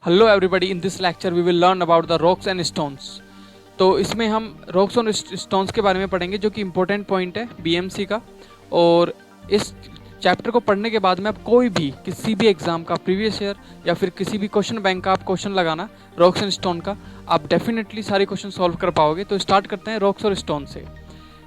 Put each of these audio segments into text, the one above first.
Hello everybody, in this lecture we will learn about the rocks and stones. तो इसमें हम rocks और stones के बारे में पढ़ेंगे जो कि इंपॉर्टेंट पॉइंट है बीएमसी का। और इस चैप्टर को पढ़ने के बाद में आप कोई भी किसी भी एग्जाम का प्रीवियस ईयर या फिर किसी भी क्वेश्चन बैंक का आप क्वेश्चन लगाना रॉक्स एंड स्टोन का, आप डेफिनेटली सारे क्वेश्चन सॉल्व कर पाओगे। तो स्टार्ट करते हैं रॉक्स और स्टोन से।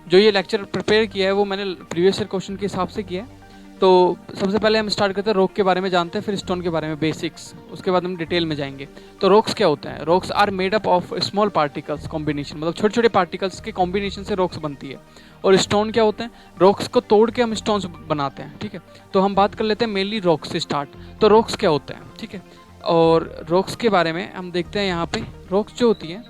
जो ये लेक्चर प्रिपेयर किया है वो मैंने प्रीवियस ईयर क्वेश्चन के हिसाब से किया है। तो सबसे पहले हम स्टार्ट करते हैं रॉक के बारे में जानते हैं, फिर स्टोन के बारे में बेसिक्स, उसके बाद हम डिटेल में जाएंगे। तो रॉक्स क्या होते हैं? Rocks are made up of small particles combination, मतलब छोटे छोटे पार्टिकल्स के कॉम्बिनेशन से रॉक्स बनती है। और स्टोन क्या होते हैं? रॉक्स को तोड़ के हम स्टोन्स बनाते हैं। ठीक है, तो हम बात कर लेते हैं मेनली रॉक्स से स्टार्ट। तो रॉक्स क्या होते हैं? ठीक है, और रॉक्स के बारे में हम देखते हैं। यहाँ पे रॉक्स जो होती हैं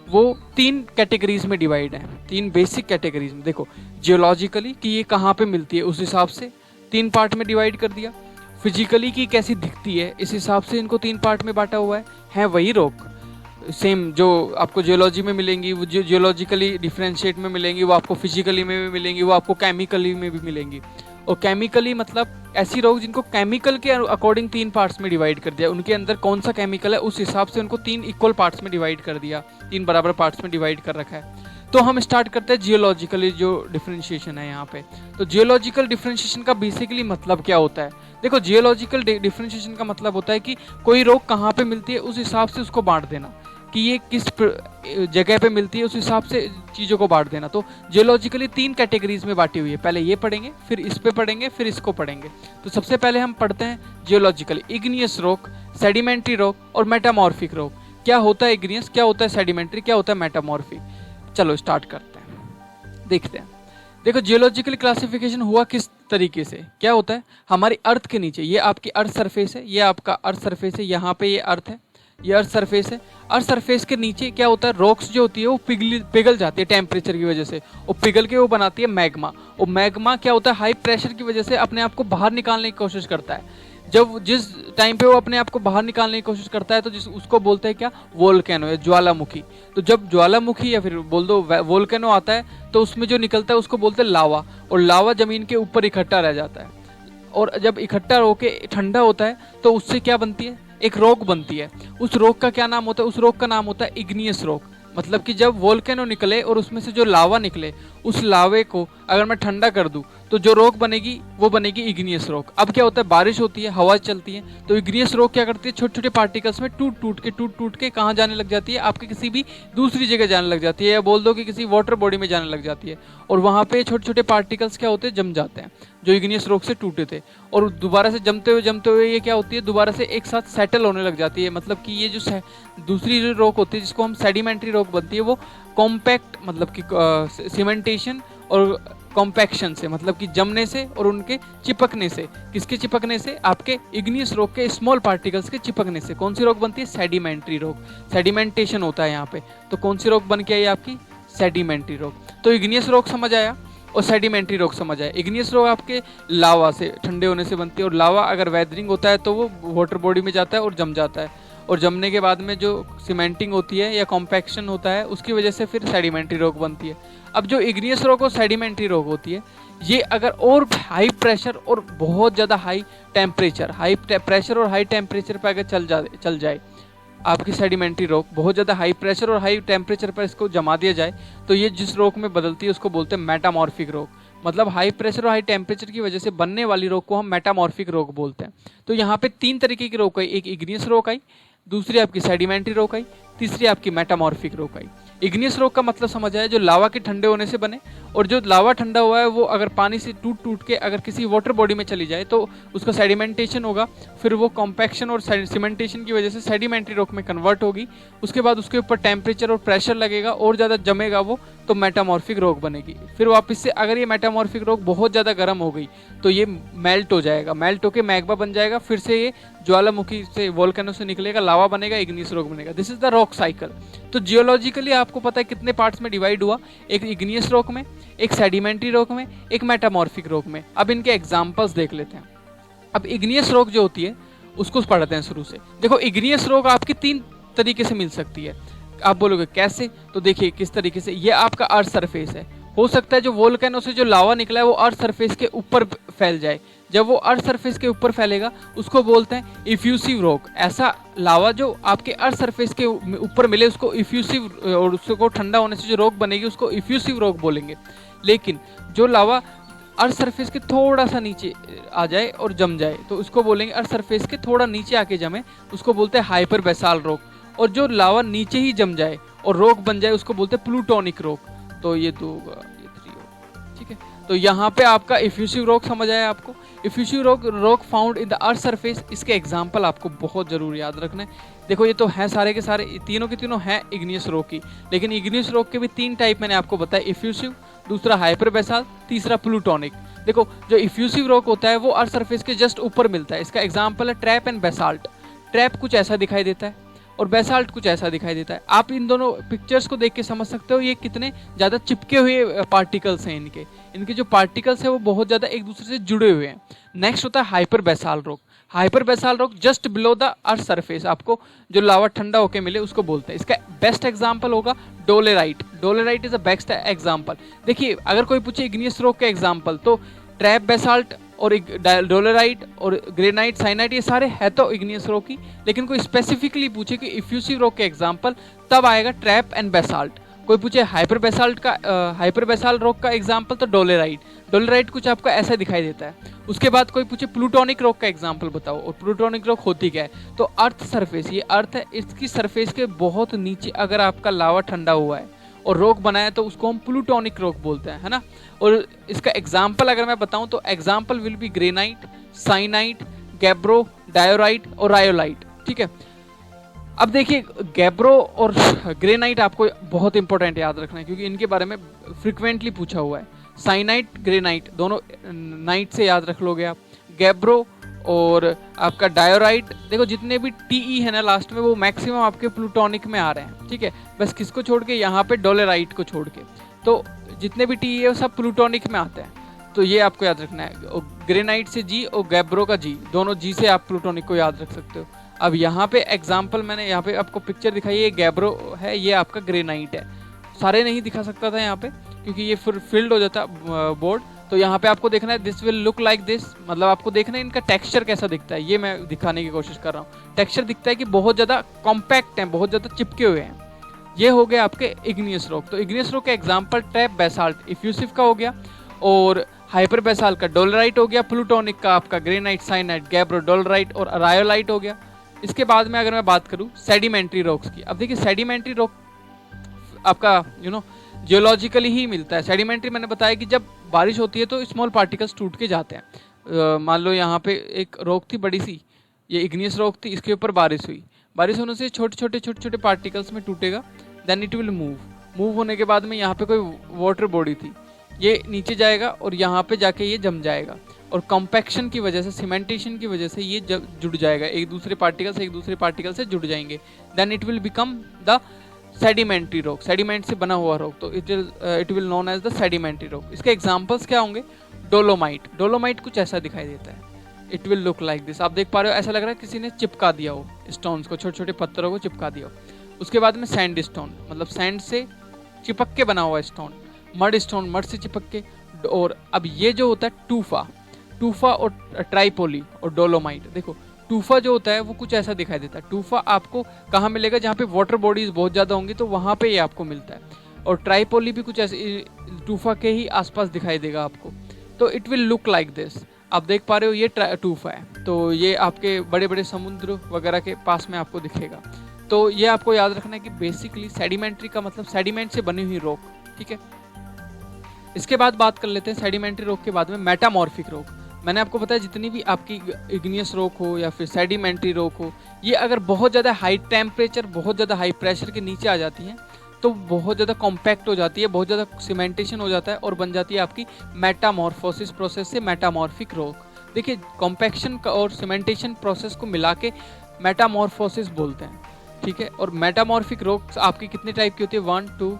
वो तीन कैटेगरीज में डिवाइड है, तीन बेसिक कैटेगरीज में। देखो, जियोलॉजिकली कि ये कहाँ पे मिलती है उस हिसाब से तीन पार्ट में डिवाइड कर दिया। फिजिकली की कैसी दिखती है इस हिसाब से इनको तीन पार्ट में बांटा हुआ है वही रॉक। सेम जो आपको जियोलॉजी में मिलेंगी, वो जो जियोलॉजिकली डिफरेंशिएट में मिलेंगी, वो आपको फिजिकली में भी मिलेंगी, वो आपको केमिकली में भी मिलेंगी। और केमिकली मतलब ऐसी रॉक जिनको केमिकल के अकॉर्डिंग तीन पार्ट्स में डिवाइड कर दिया, उनके अंदर कौन सा केमिकल है उस हिसाब से उनको तीन इक्वल पार्ट्स में डिवाइड कर दिया, तीन बराबर पार्ट्स में डिवाइड कर रखा है। तो हम स्टार्ट करते हैं जियोलॉजिकली जो डिफरेंशिएशन है यहाँ पे। तो जियोलॉजिकल डिफरेंशिएशन का बेसिकली मतलब क्या होता है? देखो, जियोलॉजिकल डिफरेंशिएशन का मतलब होता है कि कोई रॉक कहाँ पे मिलती है उस हिसाब से उसको बांट देना, कि ये किस जगह पे मिलती है उस हिसाब से चीज़ों को बांट देना। तो जियोलॉजिकली तीन कैटेगरीज में बांटी हुई है। पहले ये पढ़ेंगे, फिर इस पे पढ़ेंगे, फिर इसको पढ़ेंगे। तो सबसे पहले हम पढ़ते हैं geologically. Igneous rock, sedimentary rock और मेटामॉर्फिक रॉक। क्या होता है इग्नियस, क्या होता है सेडिमेंट्री, क्या होता है मेटामॉर्फिक? चलो स्टार्ट करते हैं, देखते हैं। देखो, जियोलॉजिकल क्लासिफिकेशन हुआ किस तरीके से, क्या होता है? हमारी अर्थ के नीचे ये आपकी अर्थ सरफेस है, ये आपका अर्थ सरफेस है, यहाँ पे ये अर्थ है, ये अर्थ सरफेस है। अर्थ सरफेस के नीचे क्या होता है? रॉक्स जो होती है वो पिघल जाती है टेम्परेचर की वजह से, और पिघल के वो बनाती है मैग्मा। और मैग्मा क्या होता है? हाई प्रेशर की वजह से अपने आप को बाहर निकालने की कोशिश करता है। जब जिस टाइम पे वो अपने आप को बाहर निकालने की कोशिश करता है तो उसको बोलते हैं क्या? वोल्केनो या ज्वालामुखी। तो जब ज्वालामुखी या फिर बोल दो वोल्केनो आता है तो उसमें जो निकलता है उसको बोलते हैं लावा। और लावा जमीन के ऊपर इकट्ठा रह जाता है, और जब इकट्ठा होके ठंडा होता है तो उससे क्या बनती है? एक रॉक बनती है। उस रॉक का क्या नाम होता है? उस रॉक का नाम होता है इग्नियस रॉक। मतलब कि जब वोल्केनो निकले और उसमें से जो लावा निकले, उस लावे को अगर मैं ठंडा कर दूं तो जो रॉक बनेगी वो बनेगी इग्नियस रॉक। अब क्या होता है? बारिश होती है, हवा चलती है, तो इग्नियस रॉक क्या करती है? छोटे छोटे पार्टिकल्स में टूट टूट के कहाँ जाने लग जाती है? आपके किसी भी दूसरी जगह जाने लग जाती है, या बोल दो कि किसी वाटर बॉडी में जाने लग जाती है। और वहाँ पे छोटे छोटे पार्टिकल्स क्या होते हैं? जम जाते हैं, जो इग्नियस रॉक से टूटे थे। और दोबारा से जमते हुए ये क्या होती है? दोबारा से एक साथ सेटल होने लग जाती है। मतलब कि ये जो दूसरी रॉक होती है जिसको हम सेडिमेंट्री रॉक बनती है, वो कॉम्पैक्ट, मतलब कि सीमेंटेशन और कॉम्पैक्शन से, मतलब कि जमने से और उनके चिपकने से। किसके चिपकने से? आपके इग्नियस रॉक के स्मॉल पार्टिकल्स के चिपकने से। कौन सी रॉक बनती है? Sedimentary rock. सेडिमेंटेशन होता है यहाँ पे। तो कौन सी रॉक बन के आई आपकी? Sedimentary rock. तो इग्नियस रॉक समझ आया और सेडिमेंट्री रॉक समझ आया। इग्नियस रॉक आपके लावा से, ठंडे होने से बनती है, और लावा अगर वेदरिंग होता है तो वो वाटर बॉडी में जाता है और जम जाता है, और जमने के बाद में जो सीमेंटिंग होती है या कॉम्पैक्शन होता है उसकी वजह से फिर सेडिमेंट्री रॉक बनती है। अब जो इग्नियस रॉक और सेडिमेंट्री रॉक होती है, ये अगर और हाई प्रेशर और बहुत ज़्यादा हाई प्रेशर और हाई टेम्परेचर पर अगर चल जाए आपकी सेडिमेंट्री रॉक, बहुत ज़्यादा हाई प्रेशर और हाई टेम्परेचर पर इसको जमा दिया जाए, तो ये जिस रॉक में बदलती है उसको बोलते हैं मेटामॉर्फिक रॉक। मतलब हाई प्रेशर और हाई टेम्परेचर की वजह से बनने वाली रॉक को हम मेटामॉर्फिक रॉक बोलते हैं। तो यहाँ पे तीन तरीके की रॉक आई, एक इग्नियस रॉक आई, दूसरी आपकी सेडिमेंट्री रॉक आई, तीसरी आपकी मेटामॉर्फिक रॉक आई। इग्नियस रॉक का मतलब समझ आया, जो लावा के ठंडे होने से बने, और जो लावा ठंडा हुआ है वो अगर पानी से टूट के अगर किसी वाटर बॉडी में चली जाए तो उसका सेडिमेंटेशन होगा, फिर वो कॉम्पैक्शन और सीमेंटेशन की वजह से सेडिमेंट्री रॉक में कन्वर्ट होगी। उसके बाद उसके ऊपर टेम्परेचर और प्रेशर लगेगा और ज़्यादा जमेगा वो, तो मेटामॉर्फिक रॉक बनेगी। फिर वापस से अगर ये मेटामॉर्फिक रॉक बहुत ज़्यादा गर्म हो गई तो ये मेल्ट हो जाएगा, मेल्ट होकर मैग्मा बन जाएगा, फिर से ये ज्वालामुखी से, वोल्केनो से निकलेगा, लावा बनेगा, इग्नियस रॉक बनेगा। This is the rock cycle. तो जियोलॉजिकली आपको पता है कितने पार्ट्स में डिवाइड हुआ? एक इग्नियस रॉक में, एक सेडिमेंट्री रॉक में, एक मेटामॉर्फिक रॉक में। अब इनके एग्जांपल्स देख लेते हैं। अब इग्नियस रॉक जो होती है उसको पढ़ते हैं शुरू से। देखो, इग्नियस रॉक आपकी तीन तरीके से मिल सकती है। आप बोलोगे कैसे? तो देखिए किस तरीके से। ये आपका अर्थ सरफेस है, हो सकता है जो वोल्केनो से जो लावा निकला है वो अर्थ सरफेस के ऊपर फैल जाए। जब वो अर्थ सरफेस के ऊपर फैलेगा उसको बोलते हैं इफ्यूसिव रॉक। ऐसा लावा जो आपके अर्थ सरफेस के ऊपर मिले उसको इफ्यूसिव, और उसको ठंडा होने से जो रॉक बनेगी उसको इफ्यूसिव रॉक बोलेंगे। लेकिन जो लावा अर्थ सरफेस के थोड़ा सा नीचे आ जाए और जम जाए तो उसको बोलेंगे, अर्थ सरफेस के थोड़ा नीचे आके जमे उसको बोलते हैं हाइपर बेसाल रॉक। और जो लावा नीचे ही जम जाए और रॉक बन जाए उसको बोलते हैं प्लूटोनिक रॉक। तो ये 2 होगा, ये 3 होगा, ठीक है। तो यहाँ पे आपका इफ्यूसिव रॉक समझ आया आपको। Effusive rock found in the earth surface, इसके एग्जांपल आपको बहुत जरूर याद रखना है। देखो ये तो हैं सारे के सारे, तीनों के तीनों हैं इग्नियस रॉक की, लेकिन इग्नियस रॉक के भी 3 टाइप मैंने आपको बताया, इफ्यूसिव, दूसरा हाइपर बेसाल, तीसरा प्लूटोनिक। देखो जो इफ्यूसिव रॉक होता है वो अर्थ सरफेस के जस्ट ऊपर मिलता है। इसका एग्जाम्पल है ट्रैप एंड बेसाल्ट। ट्रैप कुछ ऐसा दिखाई देता है और बेसाल्ट कुछ ऐसा दिखाई देता है। आप इन दोनों पिक्चर्स को देख के समझ सकते हो ये कितने ज़्यादा चिपके हुए पार्टिकल्स हैं। इनके जो पार्टिकल्स हैं वो बहुत ज़्यादा एक दूसरे से जुड़े हुए हैं। नेक्स्ट होता है हाइपर बेसाल रॉक। हाइपर बेसाल rock just below the earth surface, आपको जो लावा ठंडा होकर मिले उसको बोलते हैं। इसका बेस्ट एग्जाम्पल होगा डोलेराइट। डोलेराइट इज अ बेस्ट एग्जाम्पल। देखिए अगर कोई पूछे इग्नियस रॉक का एग्जाम्पल तो ट्रैप, बेसाल्ट और डोलेराइट और ग्रेनाइट, साइनाइट, ये सारे है तो इग्नियस रॉक ही। लेकिन कोई स्पेसिफिकली पूछे कि इफ्यूसिव रॉक के एग्जांपल तब आएगा ट्रैप एंड बेसाल्ट। कोई पूछे हाइपर बेसाल रॉक का एग्जांपल तो डोलेराइट। डोलेराइट कुछ आपको ऐसा दिखाई देता है। उसके बाद कोई पूछे प्लूटोनिक रॉक का एग्जांपल बताओ, और प्लूटोनिक रॉक होती क्या है तो अर्थ सरफेस, ये अर्थ है इसकी सरफेस के बहुत नीचे अगर आपका लावा ठंडा हुआ है और रॉक बनाया तो उसको हम प्लूटोनिक रॉक बोलते हैं, है ना। और इसका एग्जाम्पल अगर मैं बताऊं तो example will be granite, syenite, gabbro, diorite और रायोलाइट, ठीक है। अब देखिए गैब्रो और ग्रेनाइट आपको बहुत इंपॉर्टेंट याद रखना है क्योंकि इनके बारे में फ्रिक्वेंटली पूछा हुआ है। साइनाइट, ग्रेनाइट दोनों नाइट से याद रख लोगे आप। गैब्रो और आपका डायोराइट, देखो जितने भी टीई है ना लास्ट में वो मैक्सिमम आपके प्लूटोनिक में आ रहे हैं, ठीक है। बस किसको छोड़ के, यहाँ पे डोलेराइट को छोड़ के, तो जितने भी टीई है वो सब प्लूटोनिक में आते हैं। तो ये आपको याद रखना है। और ग्रेनाइट से जी और गैब्रो का जी, दोनों जी से आप प्लूटोनिक को याद रख सकते हो। अब यहाँ पे एग्जाम्पल मैंने यहाँ पे आपको पिक्चर दिखाई, ये गैब्रो है, ये आपका ग्रेनाइट है। सारे नहीं दिखा सकता था यहाँ पे क्योंकि ये फिर फिल्ड हो जाता बोर्ड। तो यहाँ पे आपको देखना है this will look like this, मतलब आपको देखना है इनका टेक्सचर कैसा दिखता है, ये मैं दिखाने की कोशिश कर रहा हूँ। टेक्सचर दिखता है कि बहुत ज़्यादा कॉम्पैक्ट है, बहुत ज़्यादा चिपके हुए हैं। ये हो गया आपके इग्नियस रॉक। तो इग्नियस रॉक का एग्जाम्पल ट्रैप, बेसाल्ट, इफ्यूसिव का हो गया, और हाइपर बेसाल्ट का डोलेराइट हो गया, प्लूटोनिक का आपका ग्रेनाइट, साइनाइट, गैब्रो, डोलेराइट और रायोलाइट हो गया। इसके बाद में अगर मैं बात करूँ सेडिमेंट्री रॉक्स की, अब देखिए सेडिमेंट्री रॉक आपका जियोलॉजिकली ही मिलता है। सेडिमेंट्री मैंने बताया कि जब बारिश होती है तो स्मॉल पार्टिकल्स टूट के जाते हैं। मान लो यहाँ पे एक रॉक थी बड़ी सी, ये इग्नियस रॉक थी, इसके ऊपर बारिश हुई, बारिश होने से छोटे छोटे पार्टिकल्स में टूटेगा, देन इट विल मूव होने के बाद में यहाँ पे कोई वाटर बॉडी थी, ये नीचे जाएगा और यहाँ पे जाके ये जम जाएगा, और कॉम्पैक्शन की वजह से, सीमेंटेशन की वजह से ये जुड़ जाएगा, एक दूसरे पार्टिकल से जुड़ जाएंगे, then it will become the sedimentary rock. Sediment से बना हुआ रॉक, तो it will known as the sedimentary rock. इसके एग्जांपल्स क्या होंगे, डोलोमाइट। डोलोमाइट कुछ ऐसा दिखाई देता है, it will look like this. आप देख पा रहे हो ऐसा लग रहा है किसी ने चिपका दिया हो स्टोन्स को, छोटे छोटे पत्थरों को चिपका दिया हो। उसके बाद में सैंड स्टोन, मतलब सैंड से चिपक के बना हुआ स्टोन, मड स्टोन, मड से चिपक के। और अब ये जो होता है टूफा और ट्राइपोली और डोलोमाइट, देखो टूफा जो होता है वो कुछ ऐसा दिखाई देता है। टूफा आपको कहाँ मिलेगा, जहाँ पे वाटर बॉडीज बहुत ज़्यादा होंगी तो वहाँ पे ये आपको मिलता है। और ट्राइपोली भी कुछ ऐसे टूफा के ही आसपास दिखाई देगा आपको, तो it will look like this. आप देख पा रहे हो ये टूफा है, तो ये आपके बड़े बड़े समुद्र वगैरह के पास में आपको दिखेगा। तो ये आपको याद रखना है कि बेसिकली सेडिमेंट्री का मतलब सेडिमेंट से बनी हुई रॉक, ठीक है। इसके बाद बात कर लेते हैं सेडिमेंट्री रॉक के बाद में मेटामॉर्फिक रॉक। मैंने आपको बताया जितनी भी आपकी इग्नियस रॉक हो या फिर सेडिमेंट्री रॉक हो, ये अगर बहुत ज़्यादा हाई टेम्परेचर, बहुत ज़्यादा हाई प्रेशर के नीचे आ जाती हैं तो बहुत ज़्यादा कॉम्पैक्ट हो जाती है, बहुत ज़्यादा सीमेंटेशन हो जाता है और बन जाती है आपकी मेटामॉर्फोसिस प्रोसेस से मेटामॉर्फिक रॉक। देखिए कॉम्पैक्शन और सीमेंटेशन प्रोसेस को मिला के मेटामॉर्फोसिस बोलते हैं, ठीक है। और मेटामॉर्फिक रॉक्स आपकी कितने टाइप की होती है, 1 2,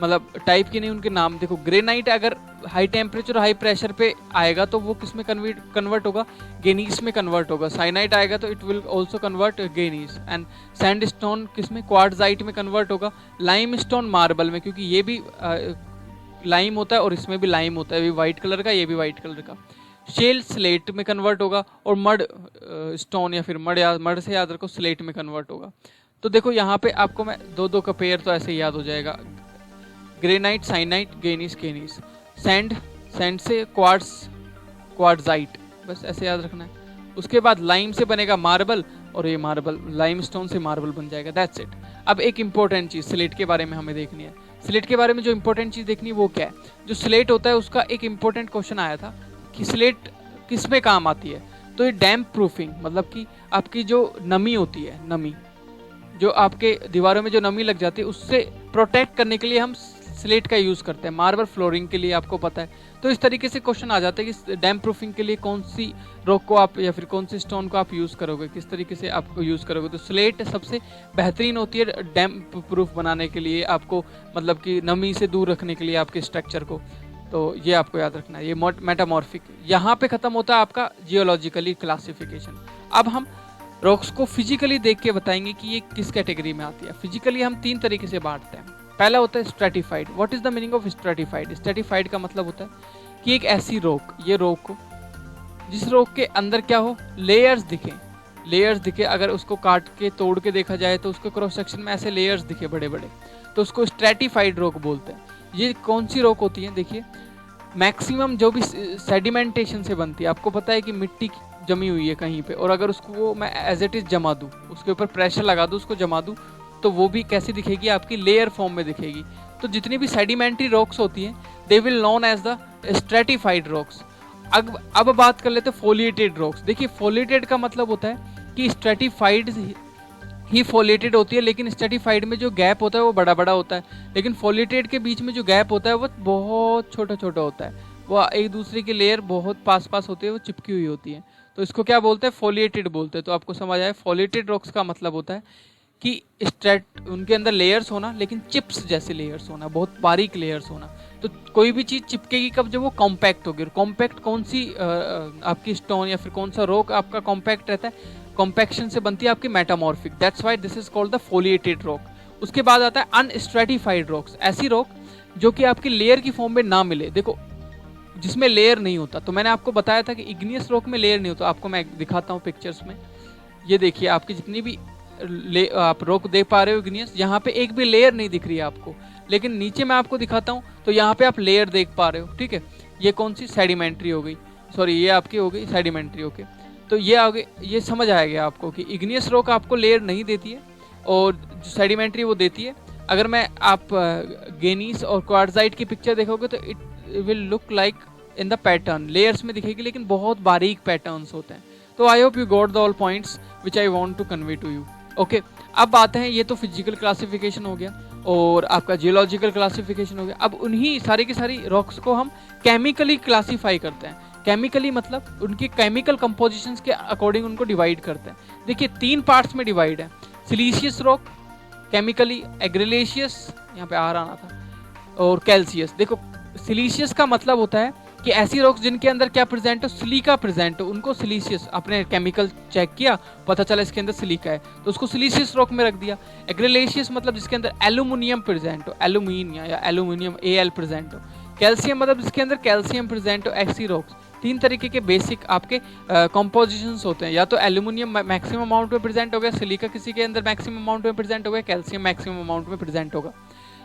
मतलब टाइप की नहीं, उनके नाम देखो। ग्रेनाइट अगर हाई टेम्परेचर हाई प्रेशर पे आएगा तो वो किस में कन्वर्ट होगा, गेनीस में कन्वर्ट होगा। साइनाइट आएगा तो it will also convert gneiss. And sandstone किस में, क्वार्ट्जाइट में कन्वर्ट होगा। लाइमस्टोन मार्बल में, क्योंकि ये भी लाइम होता है और इसमें भी लाइम होता है, ये वाइट कलर का, ये भी वाइट कलर का। शेल स्लेट में कन्वर्ट होगा और मड स्टोन या फिर मड से याद रखो स्लेट में कन्वर्ट होगा। तो देखो यहाँ पे आपको मैं दो का पेयर तो ऐसे ही याद हो जाएगा, ग्रेनाइट, साइनाइट, गेनिस, केनिस। सैंड से क्वार्ट्जाइट, बस ऐसे याद रखना है। उसके बाद लाइम से बनेगा मार्बल और ये मार्बल लाइम स्टोन से मार्बल बन जाएगा, दैट्स इट। अब एक इंपॉर्टेंट चीज़ स्लेट के बारे में हमें देखनी है। स्लेट के बारे में जो इंपॉर्टेंट चीज़ देखनी है वो क्या है, जो स्लेट होता है उसका एक इंपॉर्टेंट क्वेश्चन आया था कि स्लेट किस में काम आती है। तो ये डैम्प प्रूफिंग, मतलब कि आपकी जो नमी होती है, नमी जो आपके दीवारों में जो नमी लग जाती है उससे प्रोटेक्ट करने के लिए हम स्लेट का यूज़ करते हैं। मार्बल फ्लोरिंग के लिए आपको पता है। तो इस तरीके से क्वेश्चन आ जाता है कि डैम्प प्रूफिंग के लिए कौन सी रॉक को आप या फिर कौन सी स्टोन को आप यूज़ करोगे, किस तरीके से आपको यूज़ करोगे। तो स्लेट सबसे बेहतरीन होती है डैम्प प्रूफ बनाने के लिए, आपको मतलब कि नमी से दूर रखने के लिए आपके स्ट्रक्चर को। तो ये आपको याद रखना है। ये मेटामॉर्फिक यहाँ पे ख़त्म होता है आपका जियोलॉजिकली क्लासिफिकेशन। अब हम रॉक्स को फिजिकली देख के बताएंगे कि ये किस कैटेगरी में आती है। फिजिकली हम 3 तरीके से बांटते हैं। पहला होता है stratified. What is the meaning of stratified? Stratified का मतलब होता है कि एक ऐसी रॉक, ये रॉक हो जिस रॉक के अंदर क्या हो, लेयर्स दिखे। अगर उसको काट के तोड़ के देखा जाए तो उसके क्रॉस सेक्शन में ऐसे लेयर्स दिखे बड़े बड़े, तो उसको स्ट्रेटिफाइड रॉक बोलते हैं। ये कौन सी रॉक होती है? देखिए मैक्सिमम जो भी सेडिमेंटेशन से बनती है, आपको पता है कि मिट्टी जमी हुई है कहीं पे, और अगर उसको मैं एज इट इज़ जमा दूँ, उसके ऊपर प्रेशर लगा दूँ, उसको जमा दूँ, तो वो भी कैसी दिखेगी? आपकी लेयर फॉर्म में दिखेगी। तो जितनी भी सेडिमेंट्री रॉक्स होती हैं they will known as the stratified rocks. अब बात कर लेते हैं फोलिएटेड रॉक्स। देखिए फोलिएटेड का मतलब होता है कि स्ट्रेटिफाइड ही फोलिएटेड होती है, लेकिन स्ट्रेटिफाइड में जो गैप होता है वो बड़ा बड़ा होता है, लेकिन फोलिएटेड के बीच में जो गैप होता है वो बहुत छोटा छोटा होता है। वो एक दूसरे की लेयर बहुत पास पास होती है, वो चिपकी हुई होती है। तो इसको क्या बोलते हैं? फोलिएटेड बोलते हैं। तो आपको समझ आया, फोलिएटेड रॉक्स का मतलब होता है कि उनके अंदर लेयर्स होना, लेकिन चिप्स जैसे लेयर्स होना, बहुत बारीक लेयर्स होना। तो कोई भी चीज़ चिपकेगी कब? जब वो कॉम्पैक्ट होगी। और कॉम्पैक्ट कौन सी आपकी स्टोन या फिर कौन सा रॉक आपका कॉम्पैक्ट रहता है? कॉम्पैक्शन से बनती है आपकी metamorphic, that's why this is called the foliated rock. उसके बाद आता है अनस्ट्रेटिफाइड रॉक्स, ऐसी रॉक जो कि आपकी लेयर की फॉर्म में ना मिले। देखो जिसमें लेयर नहीं होता, तो मैंने आपको बताया था कि इग्नियस रॉक में लेयर नहीं होता। आपको मैं दिखाता हूँ पिक्चर्स में। ये देखिए आपकी जितनी भी आप रॉक देख पा रहे हो इग्नियस, यहाँ पे एक भी लेयर नहीं दिख रही है आपको, लेकिन नीचे मैं आपको दिखाता हूँ तो यहाँ पे आप लेयर देख पा रहे हो। ठीक है, ये कौन सी? सेडिमेंट्री हो गई, सॉरी ये आपकी हो गई सेडिमेंट्री। ओके, तो ये आगे ये समझ आएगा आपको कि इग्नियस रॉक आपको लेयर नहीं देती है और जो सेडिमेंट्री वो देती है। अगर मैं आप गेनीस और क्वार्ट्जाइट की पिक्चर देखोगे तो it will look like in the pattern, layers में दिखेगी लेकिन बहुत बारीक पैटर्न्स होते हैं। तो I hope you got the all points which I want to convey to you. Okay, अब आते हैं, ये तो फिजिकल क्लासिफिकेशन हो गया और आपका जियोलॉजिकल क्लासिफिकेशन हो गया। अब उन्हीं सारी की सारी रॉक्स को हम केमिकली क्लासीफाई करते हैं। केमिकली मतलब उनकी केमिकल कंपोजिशंस के अकॉर्डिंग उनको डिवाइड करते हैं। देखिए 3 पार्ट्स में डिवाइड है। सिलीशियस रॉक केमिकली, एग्रेलेशियस यहाँ पे आर आना था, और कैल्सियस। देखो सिलीशियस का मतलब होता है कि ऐसी रॉक्स जिनके अंदर क्या प्रेजेंट हो? सिलिका प्रेजेंट हो, उनको सिलीशियस। आपने केमिकल चेक किया, पता चला इसके अंदर सिलिका है, तो उसको सिलीशियस रॉक में रख दिया। एग्रेलेशियस मतलब जिसके अंदर एल्यूमिनियम प्रेजेंट हो, एल्यूमिनिया या एल्यूमिनियम Al प्रेजेंट हो। कैल्शियम मतलब जिसके अंदर कैल्शियम प्रेजेंट हो। ऐसी रॉक्स 3 तरीके के बेसिक आपके कॉम्पोजिशंस होते हैं। या तो एल्यूमिनियम मैक्सिमम अमाउंट में प्रेजेंट हो गया, सिलिका किसी के अंदर मैक्सिमम अमाउंट में प्रेजेंट हो गया, कैल्शियम मैक्सिमम अमाउंट में प्रेजेंट होगा।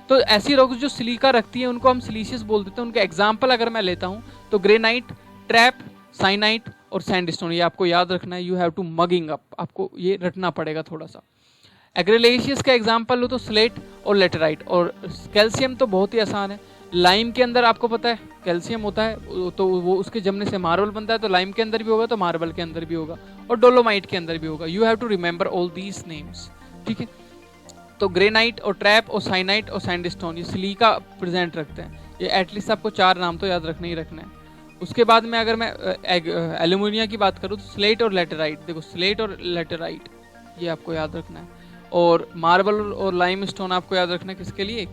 तो ऐसी रॉक्स जो सिलिका रखती है उनको हम सिलीशियस बोल देते हैं। उनके एग्जाम्पल अगर मैं लेता हूँ तो ग्रेनाइट, ट्रैप, साइनाइट और सैंडस्टोन। ये आपको याद रखना है, you have to mugging up, आपको ये रटना पड़ेगा थोड़ा सा। एग्रेलेशियस का एग्जाम्पल लो तो स्लेट और लेटेराइट। और कैल्शियम तो बहुत ही आसान है। लाइम के अंदर आपको पता है कैल्शियम होता है, तो वो उसके जमने से मार्बल बनता है, तो लाइम के अंदर भी होगा तो मार्बल के अंदर भी होगा, और डोलोमाइट के अंदर भी होगा। You have to remember all these names. ठीक है, तो ग्रेनाइट और ट्रैप और साइनाइट और सैंडस्टोन ये सिलिका प्रेजेंट रखते हैं। ये एटलीस्ट आपको 4 नाम तो याद रखना ही रखना है। उसके बाद में अगर मैं एल्यूमिनिया की बात करूँ तो स्लेट और लेटेराइट। देखो स्लेट और लेटेराइट ये आपको याद रखना है। और मार्बल और लाइम स्टोन आपको याद रखना है किसके लिए?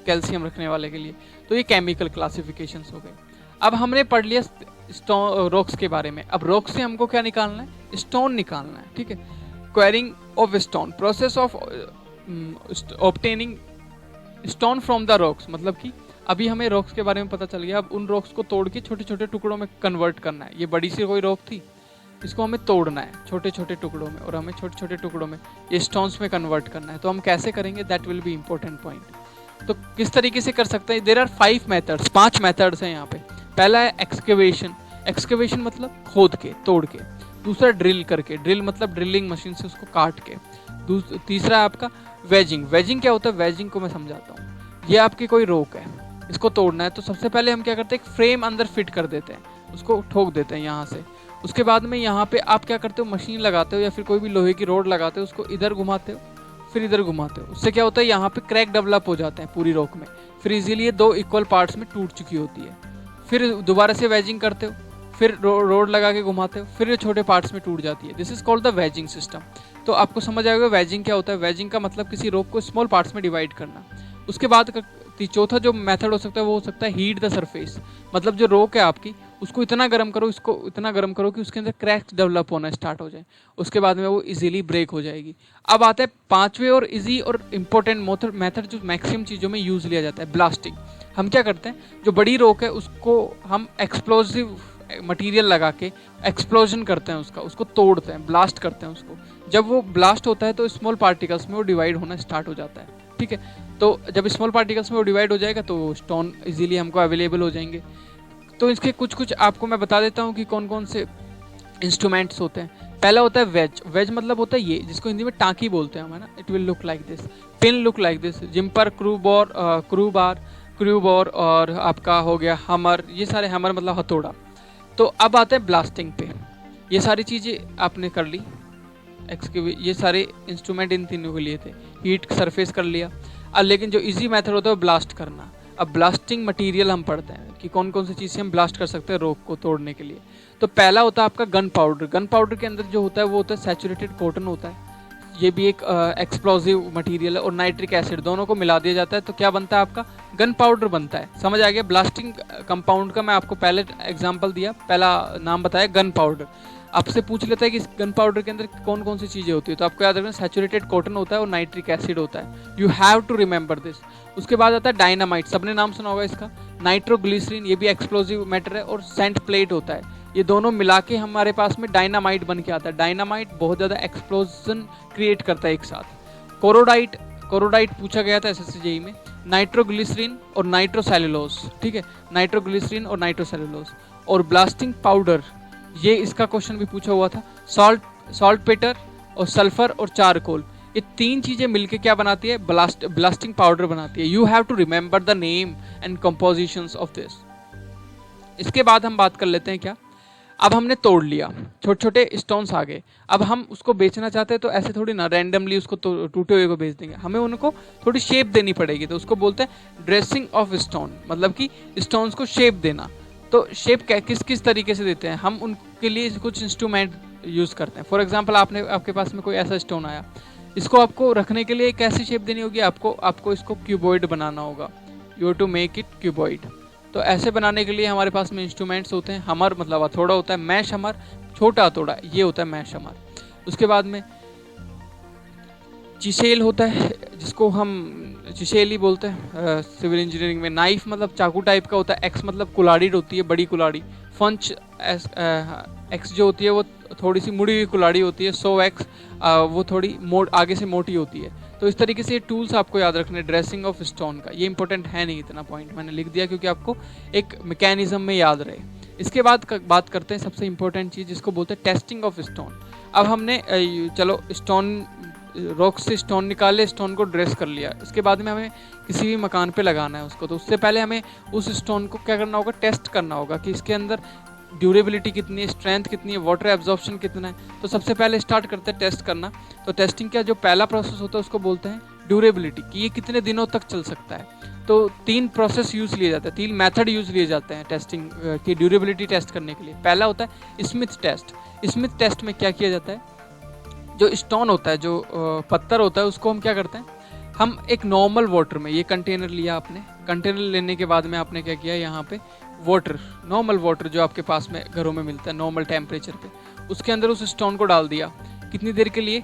कैल्शियम रखने वाले के लिए। तो ये केमिकल क्लासिफिकेशंस हो गए। अब हमने पढ़ लिया स्टोन रॉक्स के बारे में। अब रॉक्स से हमको क्या निकालना है? स्टोन निकालना है। ठीक है, quarrying of stone, process of obtaining stone from the rocks, मतलब कि अभी हमें रॉक्स के बारे में पता चल गया, अब उन रॉक्स को तोड़ के छोटे छोटे टुकड़ों में कन्वर्ट करना है। ये बड़ी सी कोई रॉक थी, इसको हमें तोड़ना है छोटे छोटे टुकड़ों में, और हमें छोटे छोटे टुकड़ों में ये स्टोन्स में कन्वर्ट करना है। तो हम कैसे करेंगे, that will be important point. तो किस तरीके से कर सकते हैं, देयर आर 5 मेथड्स, 5 मेथड्स हैं यहाँ पे। पहला है एक्सकेवेशन, एक्सकेवेशन मतलब खोद के, तोड़ के। दूसरा ड्रिल करके, ड्रिल मतलब ड्रिलिंग मशीन से उसको काट के। तीसरा है आपका वेजिंग, वेजिंग क्या होता है, वेजिंग को मैं समझाता हूँ। ये आपकी कोई रोक है, इसको तोड़ना है, तो सबसे पहले हम क्या करते हैं, एक फ्रेम अंदर फिट कर देते हैं, उसको ठोक देते हैं यहाँ से। उसके बाद में यहाँ पे आप क्या करते हो, मशीन लगाते हो या फिर कोई भी लोहे की रोड लगाते हो, उसको इधर घुमाते हो फिर इधर घुमाते हो। उससे क्या होता है, यहाँ पे क्रैक डेवलप हो जाते हैं पूरी रॉक में, फिर इजीली ये 2 इक्वल पार्ट्स में टूट चुकी होती है। फिर दोबारा से वेजिंग करते हो, फिर रोड लगा के घुमाते हो, फिर ये छोटे पार्ट्स में टूट जाती है। This is called the waging system. तो आपको समझ आएगा वेजिंग क्या होता है। वेजिंग का मतलब किसी रॉक को स्मॉल पार्ट्स में डिवाइड करना। उसके बाद चौथा जो मेथड हो सकता है वो हो सकता है हीट द सरफेस, मतलब जो रॉक है आपकी उसको इतना गर्म करो, इसको इतना गर्म करो कि उसके अंदर क्रैक्स डेवलप होना स्टार्ट हो जाए, उसके बाद में वो इजीली ब्रेक हो जाएगी। अब आता है 5वें और इजी और इम्पोर्टेंट मेथड जो मैक्सिमम चीज़ों में यूज़ लिया जाता है, ब्लास्टिंग। हम क्या करते हैं, जो बड़ी रॉक है उसको हम एक्सप्लोसिव मटेरियल लगा के एक्सप्लोजन करते हैं, उसको तोड़ते हैं, ब्लास्ट करते हैं उसको। जब वो ब्लास्ट होता है तो स्मॉल पार्टिकल्स में वो डिवाइड होना स्टार्ट हो जाता है, ठीक है। तो जब स्मॉल पार्टिकल्स में वो डिवाइड हो जाएगा तो स्टोन इजीली हमको अवेलेबल हो जाएंगे। तो इसके कुछ आपको मैं बता देता हूँ कि कौन कौन से इंस्ट्रूमेंट्स होते हैं। पहला होता है वेज, वेज मतलब होता है ये, जिसको हिंदी में टाँकी बोलते हैं हम, है ना। It will look like this, pin look like this, जिम्पर, क्रू बोर और आपका हो गया हमर, ये सारे हमर मतलब हथौड़ा। तो अब आते हैं ब्लास्टिंग पे। ये सारी चीज़ें आपने कर ली, ये सारे इंस्ट्रूमेंट इन तीनों के लिए थे। हीट सरफेस कर लिया। अब लेकिन जो इजी मेथड होता है वो ब्लास्ट करना। अब ब्लास्टिंग मटेरियल हम पढ़ते हैं कि कौन कौन सी चीज़ से हम ब्लास्ट कर सकते हैं रॉक को तोड़ने के लिए। तो पहला होता है आपका गन पाउडर। गन पाउडर के अंदर जो होता है वो होता है सैचुरेटेड कॉटन होता है, ये भी एक एक्सप्लोजिव मटेरियल है, और नाइट्रिक एसिड, दोनों को मिला दिया जाता है तो क्या बनता है आपका गन पाउडर बनता है। समझ आ गया। ब्लास्टिंग कंपाउंड का मैं आपको पहले एग्जांपल दिया, पहला नाम बताया गन पाउडर। आपसे पूछ लेता है कि इस गन पाउडर के अंदर कौन कौन सी चीज़ें होती है, तो आपको याद रखना सैचुरेटेड कॉटन होता है और नाइट्रिक एसिड होता है। You have to remember this. उसके बाद आता है डायनामाइट, सबने नाम सुना होगा इसका। नाइट्रोग्लिसरीन, ये भी एक्सप्लोजिव मैटर है, और सेंट प्लेट होता है। ये दोनों मिला के हमारे पास में डायनामाइट बन के आता है। डायनामाइट बहुत ज़्यादा एक्सप्लोजन क्रिएट करता है एक साथ। कोरोडाइट, कोरोडाइट पूछा गया था एसएससी में। नाइट्रोग्लिसरीन और नाइट्रोसेलुलोज, ठीक है, नाइट्रोग्लिसरीन और नाइट्रोसेलुलोज। और ब्लास्टिंग पाउडर, ये इसका क्वेश्चन भी पूछा हुआ था। सॉल्ट पेटर और सल्फर और चारकोल, ये 3 चीजें मिलके क्या बनाती है, ब्लास्टिंग पाउडर बनाती है। You have to remember the name and compositions of this. इसके बाद हम बात कर लेते हैं क्या, अब हमने तोड़ लिया, छोटे छोटे स्टोन्स आ गए। अब हम उसको बेचना चाहते हैं तो ऐसे थोड़ी ना रैंडमली उसको टूटे हुए को बेच देंगे, हमें उनको थोड़ी शेप देनी पड़ेगी। तो उसको बोलते हैं ड्रेसिंग ऑफ स्टोन, मतलब कि स्टोन्स को शेप देना। तो शेप किस किस तरीके से देते हैं हम, उनके लिए कुछ इंस्ट्रूमेंट यूज़ करते हैं। फॉर एग्जांपल आपके पास में कोई ऐसा स्टोन आया, इसको आपको रखने के लिए कैसी शेप देनी होगी, आपको इसको क्यूबॉइड बनाना होगा। You have to make it cuboid. तो ऐसे बनाने के लिए हमारे पास में इंस्ट्रूमेंट्स होते हैं। हमर मतलब हथौड़ा होता है, मैश हमर छोटा हथौड़ा, ये होता है मैश हमर। उसके बाद में चिसेल होता है, जिसको हम चिसेल ही बोलते हैं सिविल इंजीनियरिंग में। नाइफ मतलब चाकू टाइप का होता है। एक्स मतलब कुल्हाड़ी होती है, बड़ी कुल्हाड़ी। फंच एक्स जो होती है वो थोड़ी सी मुड़ी हुई कुल्हाड़ी होती है। 100 एक्स वो थोड़ी आगे से मोटी होती है। तो इस तरीके से ये टूल्स आपको याद रखने, ड्रेसिंग ऑफ स्टोन का। ये इंपॉर्टेंट है नहीं इतना, पॉइंट मैंने लिख दिया क्योंकि आपको एक मैकेनिज्म में याद रहे। इसके बाद बात करते हैं सबसे इंपॉर्टेंट चीज़, जिसको बोलते हैं टेस्टिंग ऑफ स्टोन। अब हमने चलो स्टोन, रॉक से स्टोन निकाले, स्टोन को ड्रेस कर लिया। इसके बाद में हमें किसी भी मकान पे लगाना है उसको, तो उससे पहले हमें उस स्टोन को क्या करना होगा, टेस्ट करना होगा कि इसके अंदर ड्यूरेबिलिटी कितनी है, स्ट्रेंथ कितनी है, वाटर एब्जॉर्प्शन कितना है। तो सबसे पहले स्टार्ट करते हैं टेस्ट करना। तो टेस्टिंग का जो पहला प्रोसेस होता है उसको बोलते हैं ड्यूरेबिलिटी, कि ये कितने दिनों तक चल सकता है। तो 3 प्रोसेस यूज़ लिए जाते हैं, 3 मेथड यूज़ लिए जाते हैं टेस्टिंग की ड्यूरेबिलिटी टेस्ट करने के लिए। पहला होता है स्मिथ टेस्ट। स्मिथ टेस्ट में क्या किया जाता है, जो स्टोन होता है, जो पत्थर होता है, उसको हम क्या करते हैं, हम एक नॉर्मल वाटर में, ये कंटेनर लिया आपने, कंटेनर लेने के बाद में आपने क्या किया, यहाँ पे वाटर, नॉर्मल वाटर जो आपके पास में घरों में मिलता है नॉर्मल टेम्परेचर पे, उसके अंदर उस स्टोन को डाल दिया। कितनी देर के लिए,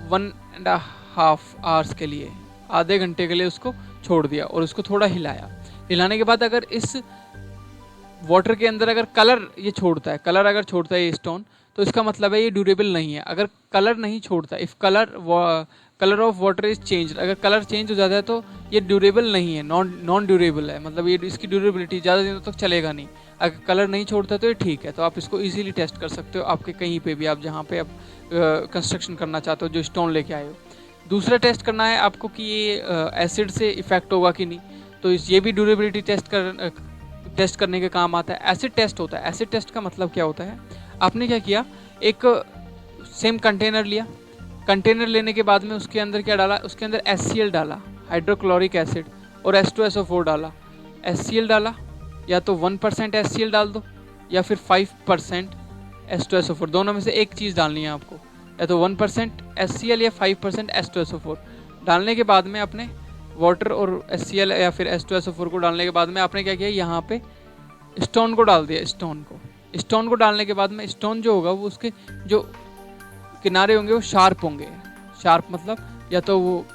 1.5 आवर्स के लिए। आधे घंटे के लिए उसको छोड़ दिया और उसको थोड़ा हिलाया। हिलाने के बाद अगर इस वाटर के अंदर अगर कलर ये छोड़ता है, कलर अगर छोड़ता है ये स्टोन, तो इसका मतलब है ये ड्यूरेबल नहीं है। अगर कलर नहीं छोड़ता, if colour of water is change, अगर कलर चेंज हो जाता है तो ये ड्यूरेबल नहीं है, नॉन ड्यूरेबल है, मतलब ये इसकी ड्यूरेबिलिटी ज़्यादा दिनों तक चलेगा नहीं। अगर कलर नहीं छोड़ता तो ये ठीक है। तो आप इसको इजीली टेस्ट कर सकते हो आपके कहीं पे भी, आप जहाँ पे आप कंस्ट्रक्शन करना चाहते हो, जो स्टोन लेके आए हो। दूसरा टेस्ट करना है आपको कि ये एसिड से इफेक्ट होगा कि नहीं, तो ये भी ड्यूरेबिलिटी टेस्ट करने के काम आता है। एसिड टेस्ट होता है। एसिड टेस्ट का मतलब क्या होता है, आपने क्या किया, एक सेम कंटेनर लिया, कंटेनर लेने के बाद में उसके अंदर क्या डाला, उसके अंदर HCl डाला, हाइड्रोक्लोरिक एसिड, और H2SO4 डाला। HCl डाला, या तो 1% HCl डाल दो या फिर 5% H2SO4, दोनों में से एक चीज़ डालनी है आपको, या तो 1% HCl या 5% H2SO4। डालने के बाद में अपने वाटर और HCl या फिर H2SO4 को डालने के बाद में आपने क्या किया, यहाँ पे स्टोन को डाल दिया। स्टोन को डालने के बाद में स्टोन जो होगा वो उसके जो किनारे होंगे वो शार्प होंगे। शार्प मतलब या तो वो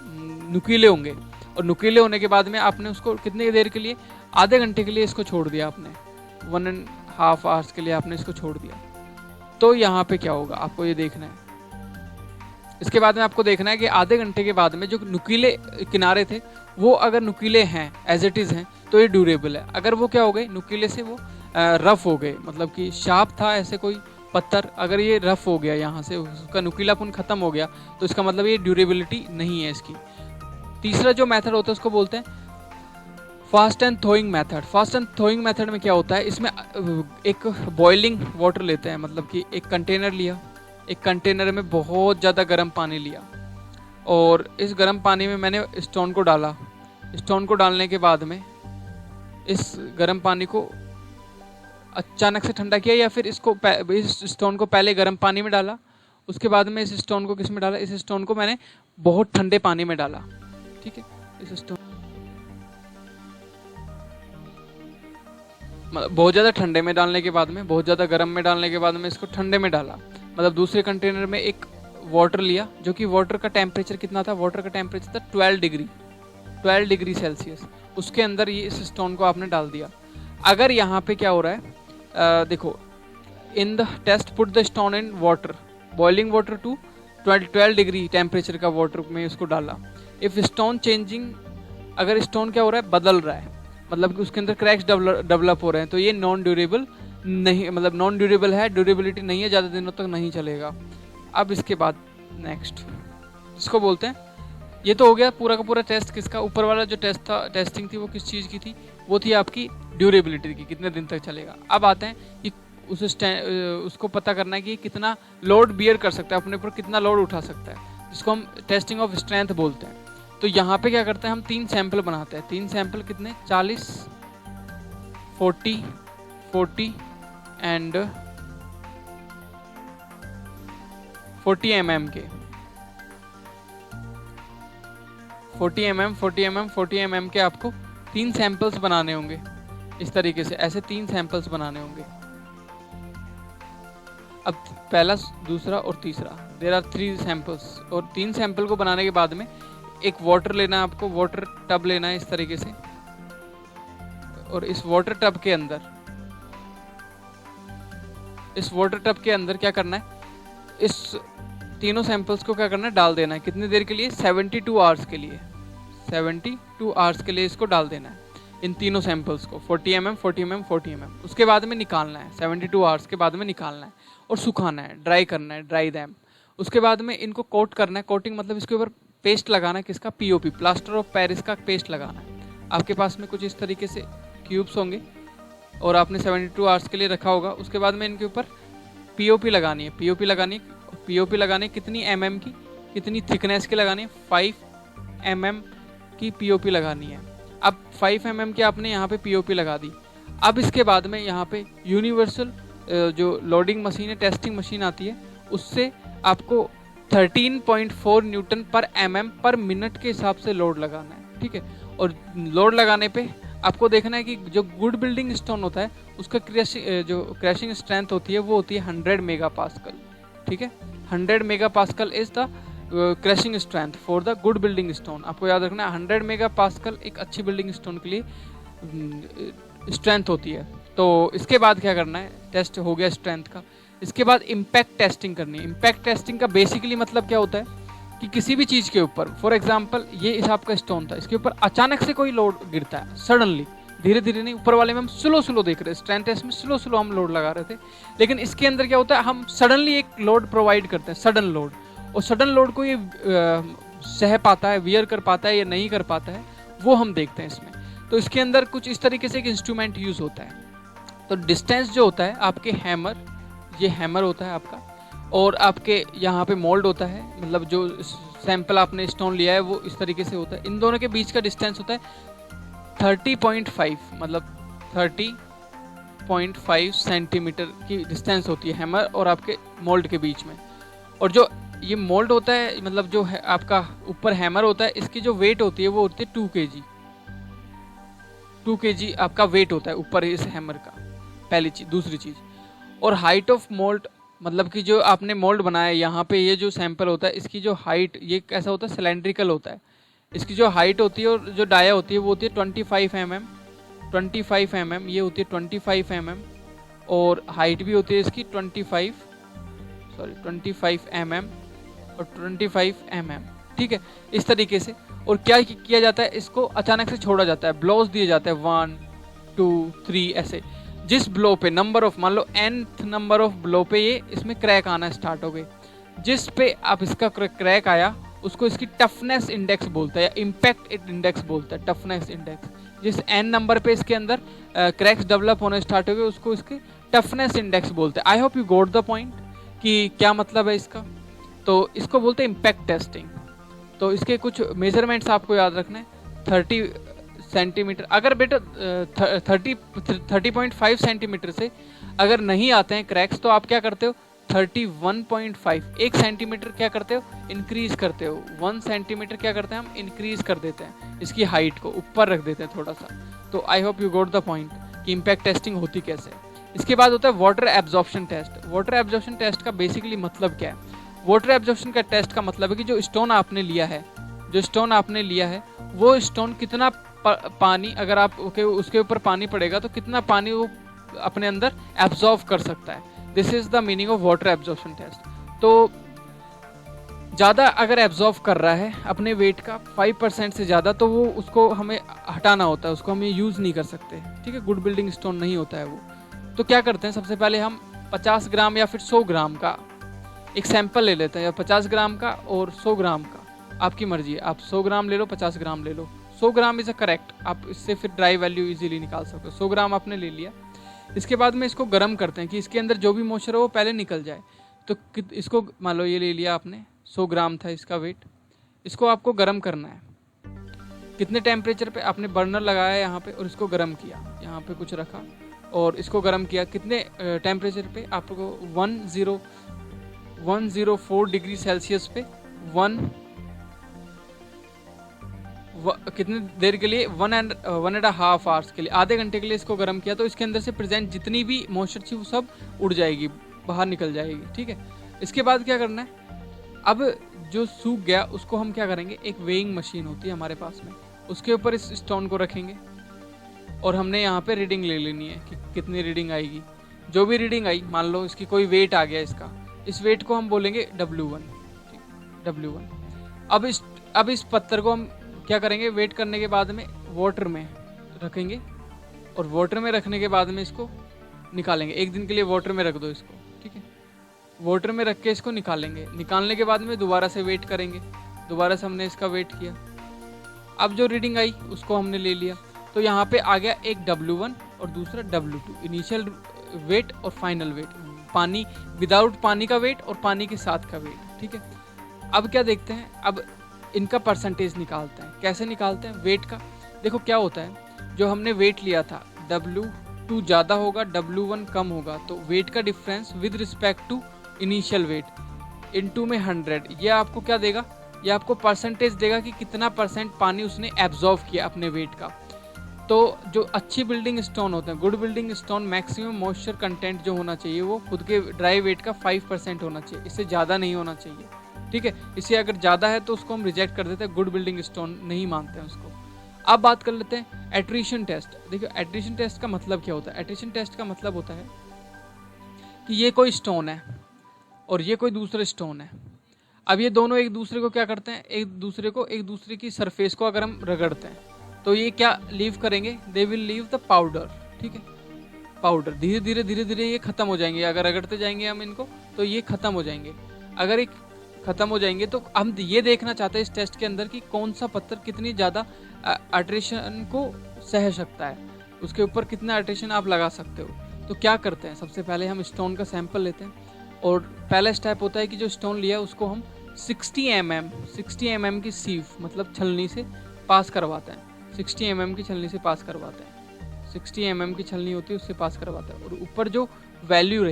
नुकीले होंगे, और नुकीले होने के बाद में आपने उसको कितनी देर के लिए, आधे घंटे के लिए इसको छोड़ दिया आपने, 1.5 आवर्स के लिए आपने इसको छोड़ दिया। तो यहाँ पे क्या होगा आपको ये देखना है। इसके बाद में आपको देखना है कि आधे घंटे के बाद में जो नुकीले किनारे थे वो अगर नुकीले हैं, एज इट इज़ हैं, तो ये ड्यूरेबल है। अगर वो क्या हो गए, नुकीले से वो रफ हो गए, मतलब कि शार्प था ऐसे कोई पत्थर, अगर ये रफ हो गया, यहाँ से उसका नुकीलापन खत्म हो गया, तो इसका मतलब ये ड्यूरेबिलिटी नहीं है इसकी। तीसरा जो मेथड होता है उसको बोलते हैं fast and thawing method. Fast and thawing method में क्या होता है, इसमें एक बॉइलिंग वाटर लेते हैं, मतलब कि एक कंटेनर लिया, एक कंटेनर में बहुत ज़्यादा गर्म पानी लिया, और इस गर्म पानी में मैंने स्टोन को डाला। स्टोन को डालने के बाद में इस गर्म पानी को अचानक से ठंडा किया, या फिर इस स्टोन को पहले गर्म पानी में डाला, उसके बाद में इस स्टोन को किस में डाला, इस स्टोन को मैंने बहुत ठंडे पानी में डाला। ठीक है, इस स्टोन बहुत ज़्यादा ठंडे में डालने के बाद में, बहुत ज़्यादा गर्म में डालने के बाद में इसको ठंडे में डाला। मतलब दूसरे कंटेनर में एक वाटर लिया, जो कि वाटर का टेम्परेचर कितना था, वाटर का टेम्परेचर था 12 डिग्री सेल्सियस। उसके अंदर ये इस स्टोन को आपने डाल दिया। अगर यहाँ पे क्या हो रहा है, देखो, in the test put the stone in water, boiling water to 12 degree temperature का वाटर में उसको डाला। इफ स्टोन चेंजिंग, अगर स्टोन क्या हो रहा है, बदल रहा है, मतलब कि उसके अंदर क्रैक्स डेवलप हो रहे हैं, तो ये नॉन ड्यूरेबल नहीं, मतलब नॉन ड्यूरेबल है, ड्यूरेबिलिटी नहीं है, ज़्यादा दिनों तक नहीं चलेगा। अब इसके बाद नेक्स्ट इसको बोलते हैं, ये तो हो गया पूरा का पूरा टेस्ट। किसका, ऊपर वाला जो टेस्ट था, टेस्टिंग थी, वो किस चीज़ की थी, वो थी आपकी ड्यूरेबिलिटी की, कितने दिन तक चलेगा। अब आते हैं कि उसको पता करना है कि कितना लोड बियर कर सकता है, अपने ऊपर कितना लोड उठा सकता है, जिसको हम टेस्टिंग ऑफ स्ट्रेंथ बोलते हैं। तो यहाँ पे क्या करते हैं, हम 3 सैंपल बनाते हैं। 3 सैंपल कितने, 40, 40 एंड 40 mm के, 40 mm के आपको 3 सैंपल्स बनाने होंगे। इस तरीके से ऐसे 3 सैंपल्स बनाने होंगे। अब पहला, दूसरा और तीसरा, देयर आर 3 सैंपल्स, और 3 सैंपल को बनाने के बाद में एक वाटर लेना है आपको, वाटर टब लेना है इस तरीके से, और इस वाटर टब के अंदर क्या करना है, इस तीनों सैंपल्स को क्या करना है, डाल देना है। कितनी देर के लिए, 72 आवर्स के लिए, 72 आवर्स के लिए इसको डाल देना है, इन तीनों सैंपल्स को, 40 mm, 40 mm, 40 mm। उसके बाद में निकालना है, 72 आवर्स के बाद में निकालना है और सुखाना है, ड्राई करना है, ड्राई दैम। उसके बाद में इनको कोट करना है। कोटिंग मतलब इसके ऊपर पेस्ट लगाना है, किसका, POP, प्लास्टर ऑफ पेरिस का पेस्ट लगाना है। आपके पास में कुछ इस तरीके से क्यूब्स होंगे और आपने 72 आवर्स के लिए रखा होगा। उसके बाद में इनके ऊपर POP लगानी है। POP लगानी कितनी mm की, कितनी थिकनेस की लगानी है, 5 mm की POP लगानी है। अब 5 mm की आपने यहाँ पे POP लगा दी। अब इसके बाद में यहाँ पे यूनिवर्सल जो लोडिंग मशीन है, टेस्टिंग मशीन आती है, उससे आपको 13.4 न्यूटन पर mm पर मिनट के हिसाब से लोड लगाना है। ठीक है, और लोड लगाने पे आपको देखना है कि जो गुड बिल्डिंग स्टोन होता है उसका जो क्रैशिंग स्ट्रेंथ होती है वो होती है 100 मेगा पास्कल। ठीक है, 100 mega pascal is the crushing strength for the good building stone. आपको याद रखना है 100 मेगा पास्कल एक अच्छी बिल्डिंग स्टोन के लिए स्ट्रेंथ होती है। तो इसके बाद क्या करना है, टेस्ट हो गया स्ट्रेंथ का, इसके बाद इम्पैक्ट टेस्टिंग करनी है। इम्पैक्ट टेस्टिंग का बेसिकली मतलब क्या होता है कि किसी भी चीज़ के ऊपर, फॉर एग्जांपल ये इस आपका स्टोन था, इसके ऊपर अचानक से कोई लोड गिरता है, सडनली, धीरे धीरे नहीं, ऊपर वाले में हम स्लो देख रहे हैं, स्ट्रेंथ टेस्ट में स्लो हम लोड लगा रहे थे, लेकिन इसके अंदर क्या होता है, हम सडनली एक लोड प्रोवाइड करते हैं, सडन लोड, और सडन लोड को ये सह पाता है, वियर कर पाता है या नहीं कर पाता है, वो हम देखते हैं इसमें। तो इसके अंदर कुछ इस तरीके से एक इंस्ट्रूमेंट यूज होता है। तो डिस्टेंस जो होता है आपके हैमर, ये हैमर होता है आपका, और आपके यहाँ पे मोल्ड होता है, मतलब जो सैंपल आपने स्टोन लिया है वो इस तरीके से होता है। इन दोनों के बीच का डिस्टेंस होता है 30.5, मतलब 30.5 सेंटीमीटर की डिस्टेंस होती है हैमर और आपके मोल्ड के बीच में। और जो ये मोल्ड होता है, मतलब जो है आपका ऊपर हैमर होता है, इसकी जो वेट होती है वो होती है 2 kg। 2 kg आपका वेट होता है ऊपर इस हैमर का, पहली चीज। दूसरी चीज, और हाइट ऑफ मोल्ड, मतलब कि जो आपने मोल्ड बनाया है, यहाँ पे ये जो सैंपल होता है इसकी जो हाइट, ये कैसा होता है, सिलेंड्रिकल होता है। इसकी जो हाइट होती है और जो डाया होती है वो होती है 25 mm, 25 mm, ये होती है 25 mm, और हाइट भी होती है इसकी 25 mm और 25 mm, ठीक है, इस तरीके से। और क्या किया जाता है, इसको अचानक से छोड़ा जाता है, ब्लोज दिए जाते हैं 1 2 3 ऐसे। जिस ब्लो पे नंबर ऑफ, मान लो nth नंबर ऑफ ब्लो पे ये इसमें क्रैक आना स्टार्ट हो गए, जिस पे आप इसका क्रैक आया उसको इसकी टफनेस इंडेक्स बोलता है या इम्पैक्ट इंडेक्स बोलता है, टफनेस इंडेक्स। जिस n नंबर पे इसके अंदर क्रैक्स डेवलप होने स्टार्ट हो गए उसको इसके टफनेस इंडेक्स बोलते हैं। आई hope you got the point कि क्या मतलब है इसका। तो इसको बोलते हैं इम्पैक्ट टेस्टिंग। तो इसके कुछ मेजरमेंट्स आपको याद रखना है। 30 सेंटीमीटर, अगर बेटा 30.5 सेंटीमीटर से अगर नहीं आते हैं क्रैक्स, तो आप क्या करते हो, 31.5, 1 सेंटीमीटर क्या करते हो, इंक्रीज करते हो। 1 सेंटीमीटर क्या करते हैं, हम इंक्रीज कर देते हैं, इसकी हाइट को ऊपर रख देते हैं थोड़ा सा। तो I hope you got the point कि इम्पैक्ट टेस्टिंग होती कैसे। इसके बाद होता है water absorption test. Water absorption test का बेसिकली मतलब क्या है, वाटर एब्जॉर्प्शन का टेस्ट का मतलब है कि जो स्टोन आपने लिया है, वो स्टोन कितना पानी, अगर आप उसके ऊपर पानी पड़ेगा तो कितना पानी वो अपने अंदर एब्जॉर्व कर सकता है। This is the meaning of water absorption test. तो ज़्यादा अगर एब्जॉर्व कर रहा है अपने वेट का 5% से ज़्यादा, तो वो उसको हमें हटाना होता है, उसको हम यूज़ नहीं कर सकते, ठीक है, गुड बिल्डिंग स्टोन नहीं होता है वो। तो क्या करते हैं, सबसे पहले हम 50 ग्राम या फिर 100 ग्राम का एक सैंपल ले लेते हैं, या 50 ग्राम का और 100 ग्राम का, आपकी मर्जी है, आप 100 ग्राम ले लो, 50 ग्राम ले लो। 100 ग्राम इज़ अ करेक्ट, आप इससे फिर ड्राई वैल्यू इजीली निकाल सकते हो। 100 ग्राम आपने ले लिया, इसके बाद में इसको गर्म करते हैं कि इसके अंदर जो भी मॉइस्चर हो वो पहले निकल जाए। तो इसको मान लो ये ले लिया आपने, 100 ग्राम था इसका वेट, इसको आपको गर्म करना है। कितने टेम्परेचर पे, आपने बर्नर लगाया यहाँ पे और इसको गर्म किया, यहाँ पे कुछ रखा और इसको गर्म किया, कितने टेम्परेचर पे, आपको 104 डिग्री सेल्सियस पे कितने देर के लिए, 1.5 आवर्स के लिए, आधे घंटे के लिए इसको गर्म किया। तो इसके अंदर से प्रेजेंट जितनी भी मॉइस्चर थी वो सब उड़ जाएगी, बाहर निकल जाएगी, ठीक है। इसके बाद क्या करना है, अब जो सूख गया उसको हम क्या करेंगे, एक वेइंग मशीन होती है हमारे पास में, उसके ऊपर इस स्टोन को रखेंगे और हमने यहाँ पे रीडिंग ले लेनी है कि कितनी रीडिंग आएगी। जो भी रीडिंग आई, मान लो इसकी कोई वेट आ गया इसका, इस वेट को हम बोलेंगे W1, ठीक, W1। अब इस पत्थर को हम क्या करेंगे, वेट करने के बाद में वाटर में रखेंगे और वाटर में रखने के बाद में इसको निकालेंगे। एक दिन के लिए वाटर में रख दो इसको, ठीक है, वाटर में रख के इसको निकालेंगे। निकालने के बाद में दोबारा से वेट करेंगे, दोबारा से हमने इसका वेट किया, अब जो रीडिंग आई उसको हमने ले लिया। तो यहाँ पे आ गया एक W1 और दूसरा W2, इनिशियल वेट और फाइनल वेट, पानी विदाउट पानी का वेट और पानी के साथ का वेट, ठीक है। अब क्या देखते हैं, अब इनका परसेंटेज निकालते हैं। कैसे निकालते हैं, वेट का। देखो क्या होता है, जो हमने वेट लिया था W2 ज़्यादा होगा, W1 कम होगा, तो वेट का difference with respect to initial weight into में 100, ये आपको क्या देगा, ये आपको परसेंटेज देगा कि कितना परसेंट पानी उसने एब्जॉर्व किया अपने वेट का। तो जो अच्छी बिल्डिंग स्टोन होते हैं, good building stone, maximum moisture content जो होना चाहिए वो खुद के ड्राई वेट का 5% होना चाहिए, इससे ज़्यादा नहीं होना चाहिए, ठीक है। इससे अगर ज़्यादा है तो उसको हम रिजेक्ट कर देते हैं, गुड बिल्डिंग स्टोन नहीं मानते हैं उसको। अब बात कर लेते हैं एट्रिशन टेस्ट। देखिए एट्रिशन टेस्ट का मतलब क्या होता है। एट्रिशन टेस्ट का मतलब होता है कि ये कोई स्टोन है और ये कोई दूसरा स्टोन है। अब ये दोनों एक दूसरे को क्या करते हैं, एक दूसरे की सरफेस को अगर हम रगड़ते हैं तो ये क्या लीव करेंगे, they will leave the powder. ठीक है, पाउडर धीरे धीरे ये खत्म हो जाएंगे। अगर रगड़ते जाएंगे हम इनको तो ये खत्म हो जाएंगे। अगर एक खत्म हो जाएंगे तो हम ये देखना चाहते हैं इस टेस्ट के अंदर कि कौन सा पत्थर कितनी ज़्यादा अल्ट्रेशन को सह सकता है, उसके ऊपर कितना अल्ट्रेशन आप लगा सकते हो। तो क्या करते हैं, सबसे पहले हम स्टोन का सैंपल लेते हैं और पहला स्टेप होता है कि जो स्टोन लिया उसको हम 60 mm की सीव मतलब छलनी से पास करवाते हैं। 60 mm की छलनी से पास करवाते हैं। 60 mm की छलनी होती है उससे पास करवाते हैं। और ऊपर जो वैल्यू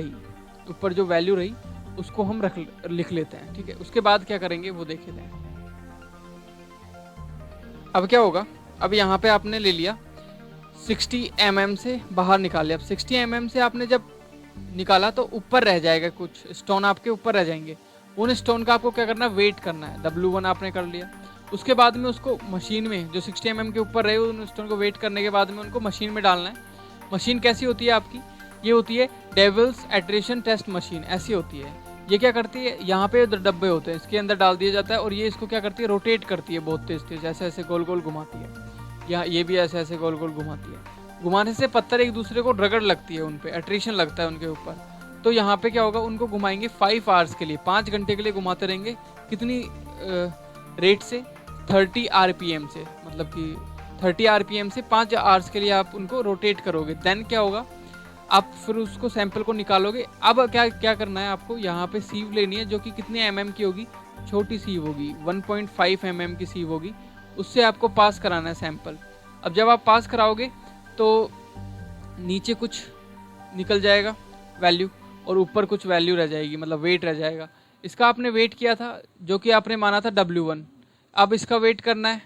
रही उसको हम लिख लेते हैं। ठीक है, उसके बाद क्या करेंगे वो देख लेते हैं। अब क्या होगा, अब यहाँ पे आपने ले लिया 60 mm से बाहर निकाल लिया। अब 60 mm से आपने जब निकाला तो ऊपर रह जाएगा, कुछ स्टोन आपके ऊपर रह जाएंगे। उन स्टोन का आपको क्या करना है, वेट करना है। W1 आपने कर लिया। उसके बाद में उसको मशीन में जो 60 mm के ऊपर रहे उन स्टोन को वेट करने के बाद में उनको मशीन में डालना है। मशीन कैसी होती है आपकी, ये होती है डेविल्स एट्रिशन टेस्ट मशीन, ऐसी होती है। ये क्या करती है, यहाँ पे डब्बे होते हैं, इसके अंदर डाल दिया जाता है और ये इसको क्या करती है, रोटेट करती है बहुत तेज तेज, ऐसे ऐसे गोल गोल घुमाती है। यहाँ ये भी ऐसे ऐसे गोल गोल घुमाती है। घुमाने से पत्थर एक दूसरे को रगड़ लगती है, उन पे एट्रिशन लगता है उनके ऊपर। तो यहाँ पे क्या होगा, उनको घुमाएंगे 5 आवर्स के लिए, 5 घंटे के लिए घुमाते रहेंगे। कितनी रेट से, 30 RPM से, मतलब कि 30 RPM से 5 आवर्स के लिए आप उनको रोटेट करोगे। देन क्या होगा, आप फिर उसको सैंपल को निकालोगे। अब क्या करना है आपको, यहाँ पे सीव लेनी है जो कि कितने mm की होगी, छोटी सीव होगी, 1.5 mm की सीव होगी। उससे आपको पास कराना है सैंपल। अब जब आप पास कराओगे तो नीचे कुछ निकल जाएगा वैल्यू और ऊपर कुछ वैल्यू रह जाएगी, मतलब वेट रह जाएगा। इसका आपने वेट किया था जो कि आपने माना था W1। अब इसका वेट करना है,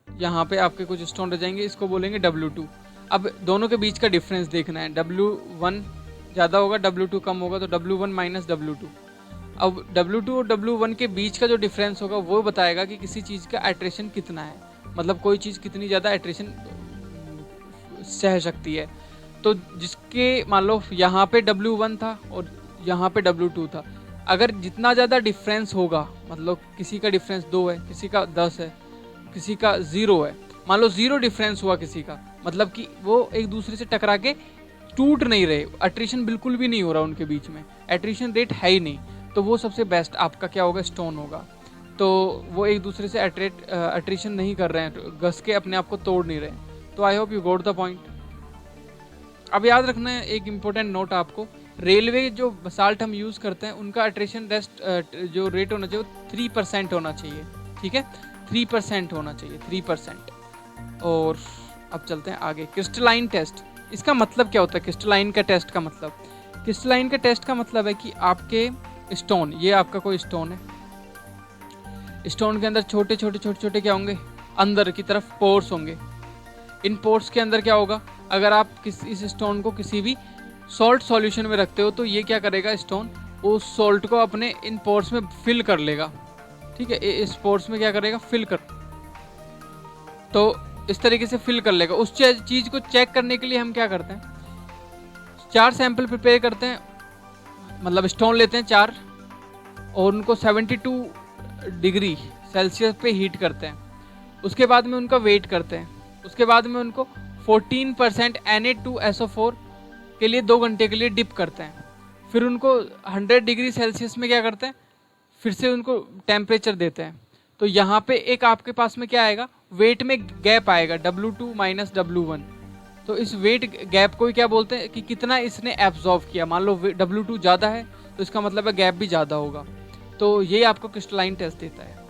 यहाँ पे आपके कुछ स्टोन रह जाएंगे, इसको बोलेंगे W2। अब दोनों के बीच का डिफरेंस देखना है, W1 ज़्यादा होगा W2 कम होगा, तो W1 माइनस W2। अब W2 और W1 के बीच का जो डिफरेंस होगा वो बताएगा कि किसी चीज़ का एट्रेशन कितना है, मतलब कोई चीज़ कितनी ज़्यादा एट्रेशन सह सकती है। तो जिसके मान लो यहाँ पे W1 था और यहाँ पे W2 था, अगर जितना ज़्यादा डिफरेंस होगा, मतलब किसी का डिफरेंस 2 है, किसी का 10 है, किसी का 0 है, मान लो 0 डिफरेंस हुआ किसी का, मतलब कि वो एक दूसरे से टकरा के टूट नहीं रहे, अट्रिशन बिल्कुल भी नहीं हो रहा उनके बीच में, एट्रिशन रेट है ही नहीं, तो वो सबसे बेस्ट आपका क्या होगा, स्टोन होगा। तो वो एक दूसरे से अट्रिशन नहीं कर रहे हैं, घस के अपने आप को तोड़ नहीं रहे हैं। तो I hope you got the point. अब याद रखना है एक इम्पोर्टेंट नोट आपको, रेलवे जो बसाल्ट हम यूज़ करते हैं उनका अट्रिशन रेस्ट जो रेट होना चाहिए वो 3% होना चाहिए। ठीक है, 3% होना चाहिए, 3%। और अब चलते हैं आगे, क्रिस्टलाइन टेस्ट। इसका मतलब क्या होता है क्रिस्टलाइन का टेस्ट का मतलब, क्रिस्टलाइन का टेस्ट का मतलब है कि आपके स्टोन, ये आपका कोई स्टोन है, स्टोन के अंदर छोटे छोटे क्या होंगे, अंदर की तरफ पोर्स होंगे। इन पोर्स के अंदर क्या होगा, अगर आप इस स्टोन को किसी भी सॉल्ट सॉल्यूशन में रखते हो तो ये क्या करेगा, स्टोन उस सॉल्ट को अपने इन पोर्स में फिल कर लेगा। ठीक है, इस पोर्स में क्या करेगा, फिल कर, तो इस तरीके से फिल कर लेगा। उस चीज़ को चेक करने के लिए हम क्या करते हैं, 4 सैंपल प्रिपेयर करते हैं, मतलब स्टोन लेते हैं 4 और उनको 72 डिग्री सेल्सियस पे हीट करते हैं। उसके बाद में उनका वेट करते हैं। उसके बाद में उनको 14% Na2SO4 के लिए 2 घंटे के लिए डिप करते हैं। फिर उनको 100 डिग्री सेल्सियस में क्या करते हैं, फिर से उनको टेम्परेचर देते हैं। तो यहाँ पे एक आपके पास में क्या आएगा, वेट में गैप आएगा, W2 माइनस W1। तो इस वेट गैप को क्या बोलते हैं कि कितना इसने एब्जॉर्व किया। मान लो W2 ज़्यादा है तो इसका मतलब है गैप भी ज़्यादा होगा। तो ये आपको क्रिस्टलाइन टेस्ट देता है।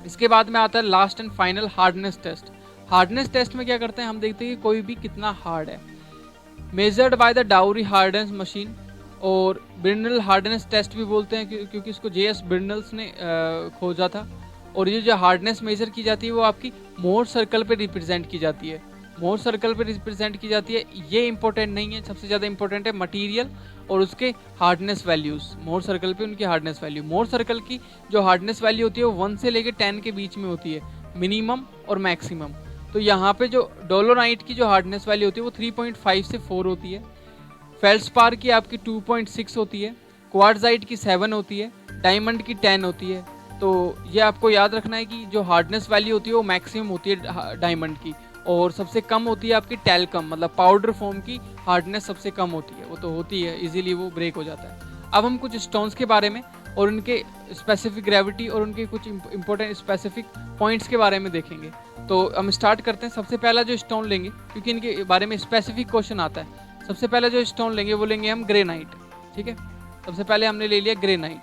इसके बाद में आता है last and final hardness test. Hardness test में क्या करते हैं, हम देखते हैं कि कोई भी कितना हार्ड है, measured by the dowry hardness machine, और ब्रिनल हार्डनेस टेस्ट भी बोलते हैं क्योंकि इसको JS ब्रिनल्स ने खोजा था। और ये जो हार्डनेस मेजर की जाती है वो आपकी मोर सर्कल पे रिप्रेजेंट की जाती है। मोर सर्कल पे रिप्रेजेंट की जाती है। ये इंपॉर्टेंट नहीं है, सबसे ज़्यादा इंपॉर्टेंट है मटेरियल और उसके हार्डनेस वैल्यूज़। मोर सर्कल पे उनकी हार्डनेस वैल्यू, मोर सर्कल की जो हार्डनेस वैल्यू होती है वो 1 से लेकर 10 के बीच में होती है, मिनिमम और मैक्सिमम। तो यहाँ पे जो डोलोराइट की जो हार्डनेस वैल्यू होती है वो 3.5 से 4 होती है, फेल्डस्पार की आपकी 2.6 होती है, क्वार्ट्जाइट की 7 होती है, डायमंड की 10 होती है। तो ये आपको याद रखना है कि जो हार्डनेस वैल्यू होती है वो मैक्सिमम होती है डायमंड की, और सबसे कम होती है आपकी टेलकम, मतलब पाउडर फॉर्म की हार्डनेस सबसे कम होती है। वो तो होती है, इजीली वो ब्रेक हो जाता है। अब हम कुछ स्टोन्स के बारे में और उनके स्पेसिफिक ग्रेविटी और उनके कुछ इंपॉर्टेंट स्पेसिफिक पॉइंट्स के बारे में देखेंगे। तो हम स्टार्ट करते हैं। सबसे पहला जो स्टोन लेंगे, क्योंकि इनके बारे में स्पेसिफिक क्वेश्चन आता है, सबसे पहला जो स्टोन लेंगे वो लेंगे हम ग्रेनाइट। ठीक है, सबसे पहले हमने ले लिया ग्रेनाइट।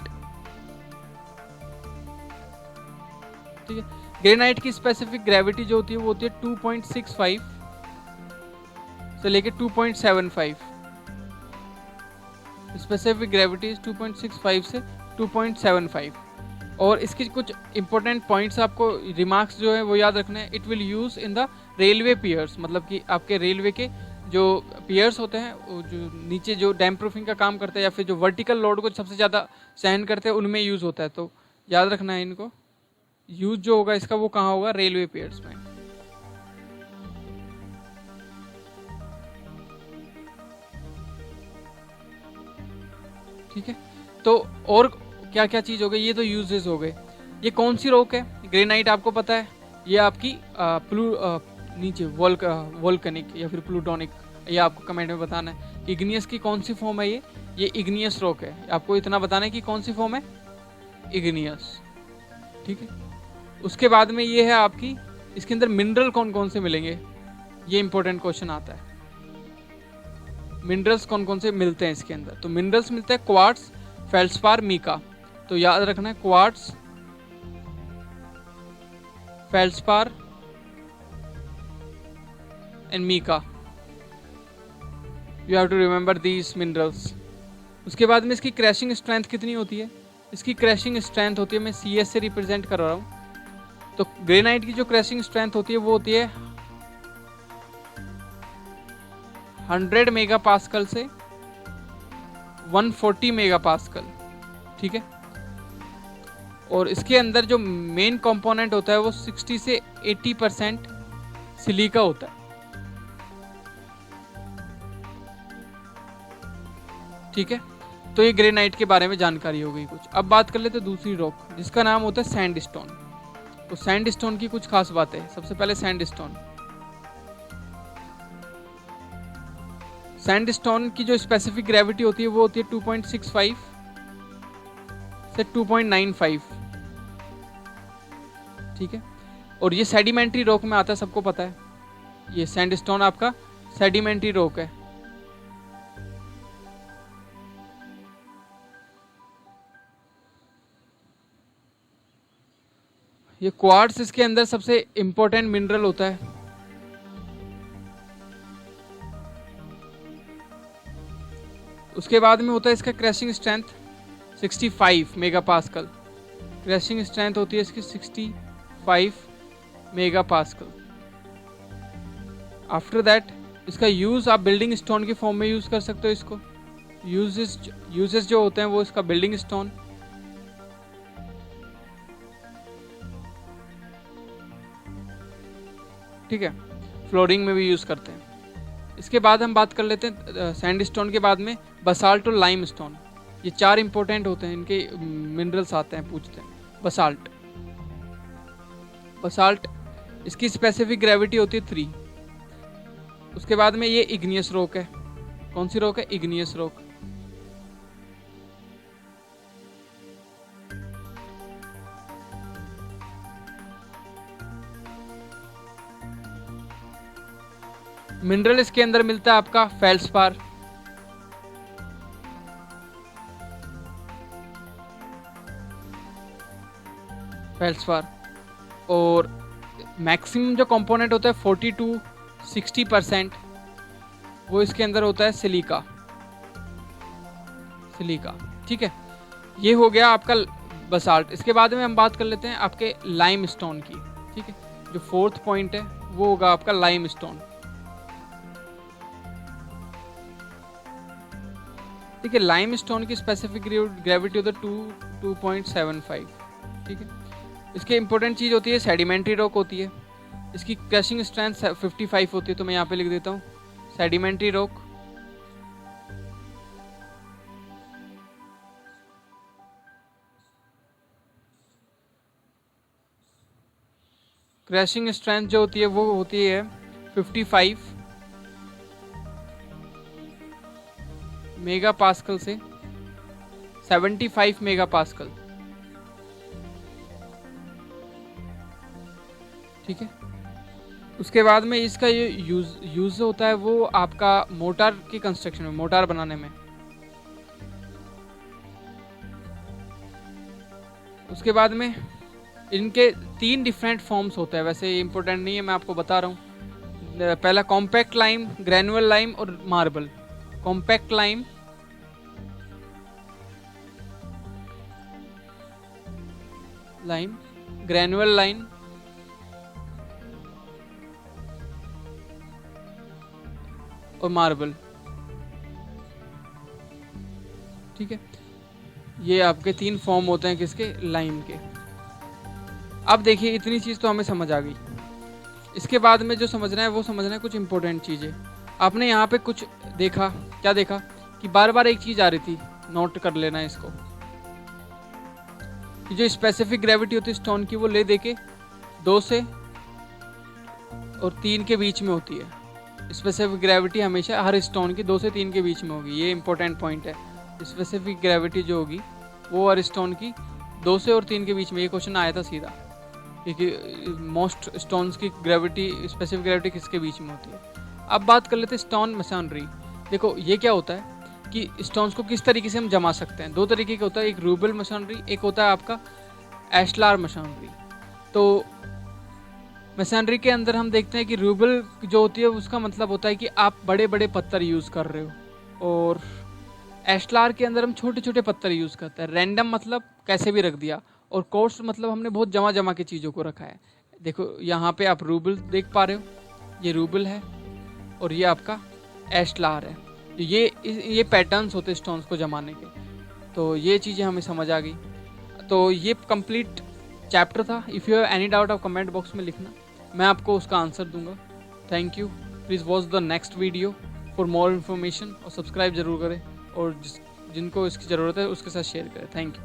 ठीक है, ग्रेनाइट की स्पेसिफिक ग्रेविटी जो होती है वो होती है 2.65 से लेके 2.75। स्पेसिफिक ग्रेविटी 2.65 से 2.75। और इसके कुछ इंपॉर्टेंट पॉइंट्स आपको, रिमार्क्स जो है वो याद रखना है। It will use in the railway piers, मतलब कि आपके रेलवे के जो पियर्स होते हैं, वो जो नीचे जो डैम प्रूफिंग का काम करते हैं या फिर जो वर्टिकल लोड को सबसे ज़्यादा सहन करते हैं, उनमें यूज़ होता है। तो याद रखना है इनको। यूज जो होगा इसका वो कहाँ होगा, रेलवे पियर्स में। ठीक है, तो और क्या क्या चीज़ हो गई, ये तो यूजेस हो गए। ये कौन सी रॉक है, ग्रेनाइट आपको पता है, ये आपकी नीचे वोल्केनिक या फिर प्लूटोनिक, ये आपको कमेंट में बताना है। इग्नियस की कौन सी फॉर्म है ये इग्नियस रॉक है। आपको इतना बताना है कि कौन सी फॉर्म है, इग्नियस। ठीक है, उसके बाद में ये है आपकी, इसके अंदर मिनरल कौन कौन से मिलेंगे, ये इंपॉर्टेंट क्वेश्चन आता है। मिनरल्स कौन कौन से मिलते हैं इसके अंदर, तो मिनरल्स मिलते हैं क्वार्ट्स, फेल्डस्पार, मीका। तो याद रखना है quartz, feldspar and mica, you have to remember these minerals. उसके बाद में इसकी क्रैशिंग स्ट्रेंथ कितनी होती है, इसकी क्रैशिंग स्ट्रेंथ होती है, मैं CS से रिप्रेजेंट कर रहा हूँ। तो ग्रेनाइट की जो क्रैशिंग स्ट्रेंथ होती है वो होती है 100 मेगापास्कल से 140 मेगापास्कल। ठीक है, और इसके अंदर जो मेन कंपोनेंट होता है वो 60 से 80% सिलिका होता है। ठीक है, तो ये ग्रेनाइट के बारे में जानकारी हो गई कुछ। अब बात कर लेते हैं दूसरी रॉक, जिसका नाम होता है सैंडस्टोन। तो सैंडस्टोन की कुछ खास बातें, सबसे पहले सैंडस्टोन की जो स्पेसिफिक ग्रेविटी होती है वो होती है 2.65 से 2.95। ठीक है, और ये सेडिमेंट्री रॉक में आता है, सबको पता है, ये सैंडस्टोन आपका सेडिमेंट्री रॉक है। ये क्वार्ट्स इसके अंदर सबसे इंपॉर्टेंट मिनरल होता है। उसके बाद में होता है इसका crashing strength 65 megapascal. Crashing strength होती है इसकी 65 मेगापास्कल। आफ्टर दैट इसका यूज आप बिल्डिंग स्टोन की फॉर्म में यूज कर सकते हो इसको। यूजेस जो होते हैं वो इसका बिल्डिंग स्टोन, ठीक है, फ्लोरिंग में भी यूज करते हैं। इसके बाद हम बात कर लेते हैं सैंडस्टोन के बाद में बसाल्ट और लाइम स्टोन। ये 4 इंपॉर्टेंट होते हैं, इनके मिनरल्स आते हैं, पूछते हैं। बसाल्ट इसकी स्पेसिफिक ग्रेविटी होती है 3। उसके बाद में ये इग्नियस रॉक है। कौन सी रॉक है, इग्नियस रॉक। मिनरल इसके अंदर मिलता है आपका फेल्डस्पार। और मैक्सिमम जो कंपोनेंट होता है 40 to 60%, वो इसके अंदर होता है सिलिका। ठीक है, ये हो गया आपका बसाल्ट। इसके बाद में हम बात कर लेते हैं आपके लाइम स्टोन की। ठीक है, जो 4th पॉइंट है वो होगा आपका लाइम स्टोन। ठीक है। लाइम स्टोन की स्पेसिफिक ग्रेविटी होता है 2.75। ठीक है। इसके इंपॉर्टेंट चीज़ होती है सेडिमेंट्री रॉक होती है। इसकी क्रशिंग स्ट्रेंथ 55 होती है, तो मैं यहाँ पे लिख देता हूँ सेडिमेंट्री रॉक। क्रशिंग स्ट्रेंथ जो होती है वो होती है 55 मेगा पास्कल से 75 मेगा पास्कल। ठीक है। उसके बाद में इसका ये यूज होता है वो आपका मोटार की कंस्ट्रक्शन में, मोटार बनाने में। उसके बाद में इनके 3 डिफरेंट फॉर्म्स होते हैं, वैसे ये इंपॉर्टेंट नहीं है, मैं आपको बता रहा हूँ। पहला कॉम्पैक्ट लाइम, ग्रेनुअल लाइम और marble. Compact lime, granule lime और मार्बल। ठीक है। ये आपके 3 फॉर्म होते हैं किसके, लाइम के। अब देखिए इतनी चीज़ तो हमें समझ आ गई। इसके बाद में जो समझना है वो समझना है कुछ इंपॉर्टेंट चीज़ें। आपने यहाँ पे कुछ देखा, क्या देखा कि बार बार एक चीज़ आ रही थी, नोट कर लेना है इसको, कि जो स्पेसिफिक ग्रेविटी होती है स्टोन की वो ले दे के 2 से और 3 के बीच में होती है। स्पेसिफिक ग्रेविटी हमेशा हर स्टोन की 2 से 3 के बीच में होगी, ये इंपॉर्टेंट पॉइंट है। स्पेसिफिक ग्रेविटी जो होगी वो हर स्टोन की 2 से और 3 के बीच में। ये क्वेश्चन आया था सीधा, क्योंकि मोस्ट स्टोन्स की ग्रेविटी, स्पेसिफिक ग्रेविटी किसके बीच में होती है। अब बात कर लेते हैं स्टोन मशीनरी। देखो ये क्या होता है कि स्टोन्स को किस तरीके से हम जमा सकते हैं। 2 तरीके का होता है, एक रूबल मशीनरी, एक होता है आपका एशलार मशीनरी। तो मशीनरी के अंदर हम देखते हैं कि रूबल जो होती है उसका मतलब होता है कि आप बड़े बड़े पत्थर यूज़ कर रहे हो, और एशलार के अंदर हम छोटे छोटे पत्थर यूज़ करते हैं। रैंडम मतलब कैसे भी रख दिया, और कोर्स मतलब हमने बहुत जमा जमा के चीज़ों को रखा है। देखो यहाँ पे आप रूबल देख पा रहे हो, ये रूबल है और ये आपका एशलार है। ये पैटर्न्स होते हैं स्टोन्स को जमाने के। तो ये चीज़ें हमें समझ आ गई। तो ये कंप्लीट चैप्टर था। If you have any doubt आप कमेंट बॉक्स में लिखना, मैं आपको उसका आंसर दूंगा। Thank you. Please watch the next video for more information, और सब्सक्राइब जरूर करें, और जिनको इसकी ज़रूरत है उसके साथ शेयर करें। Thank you.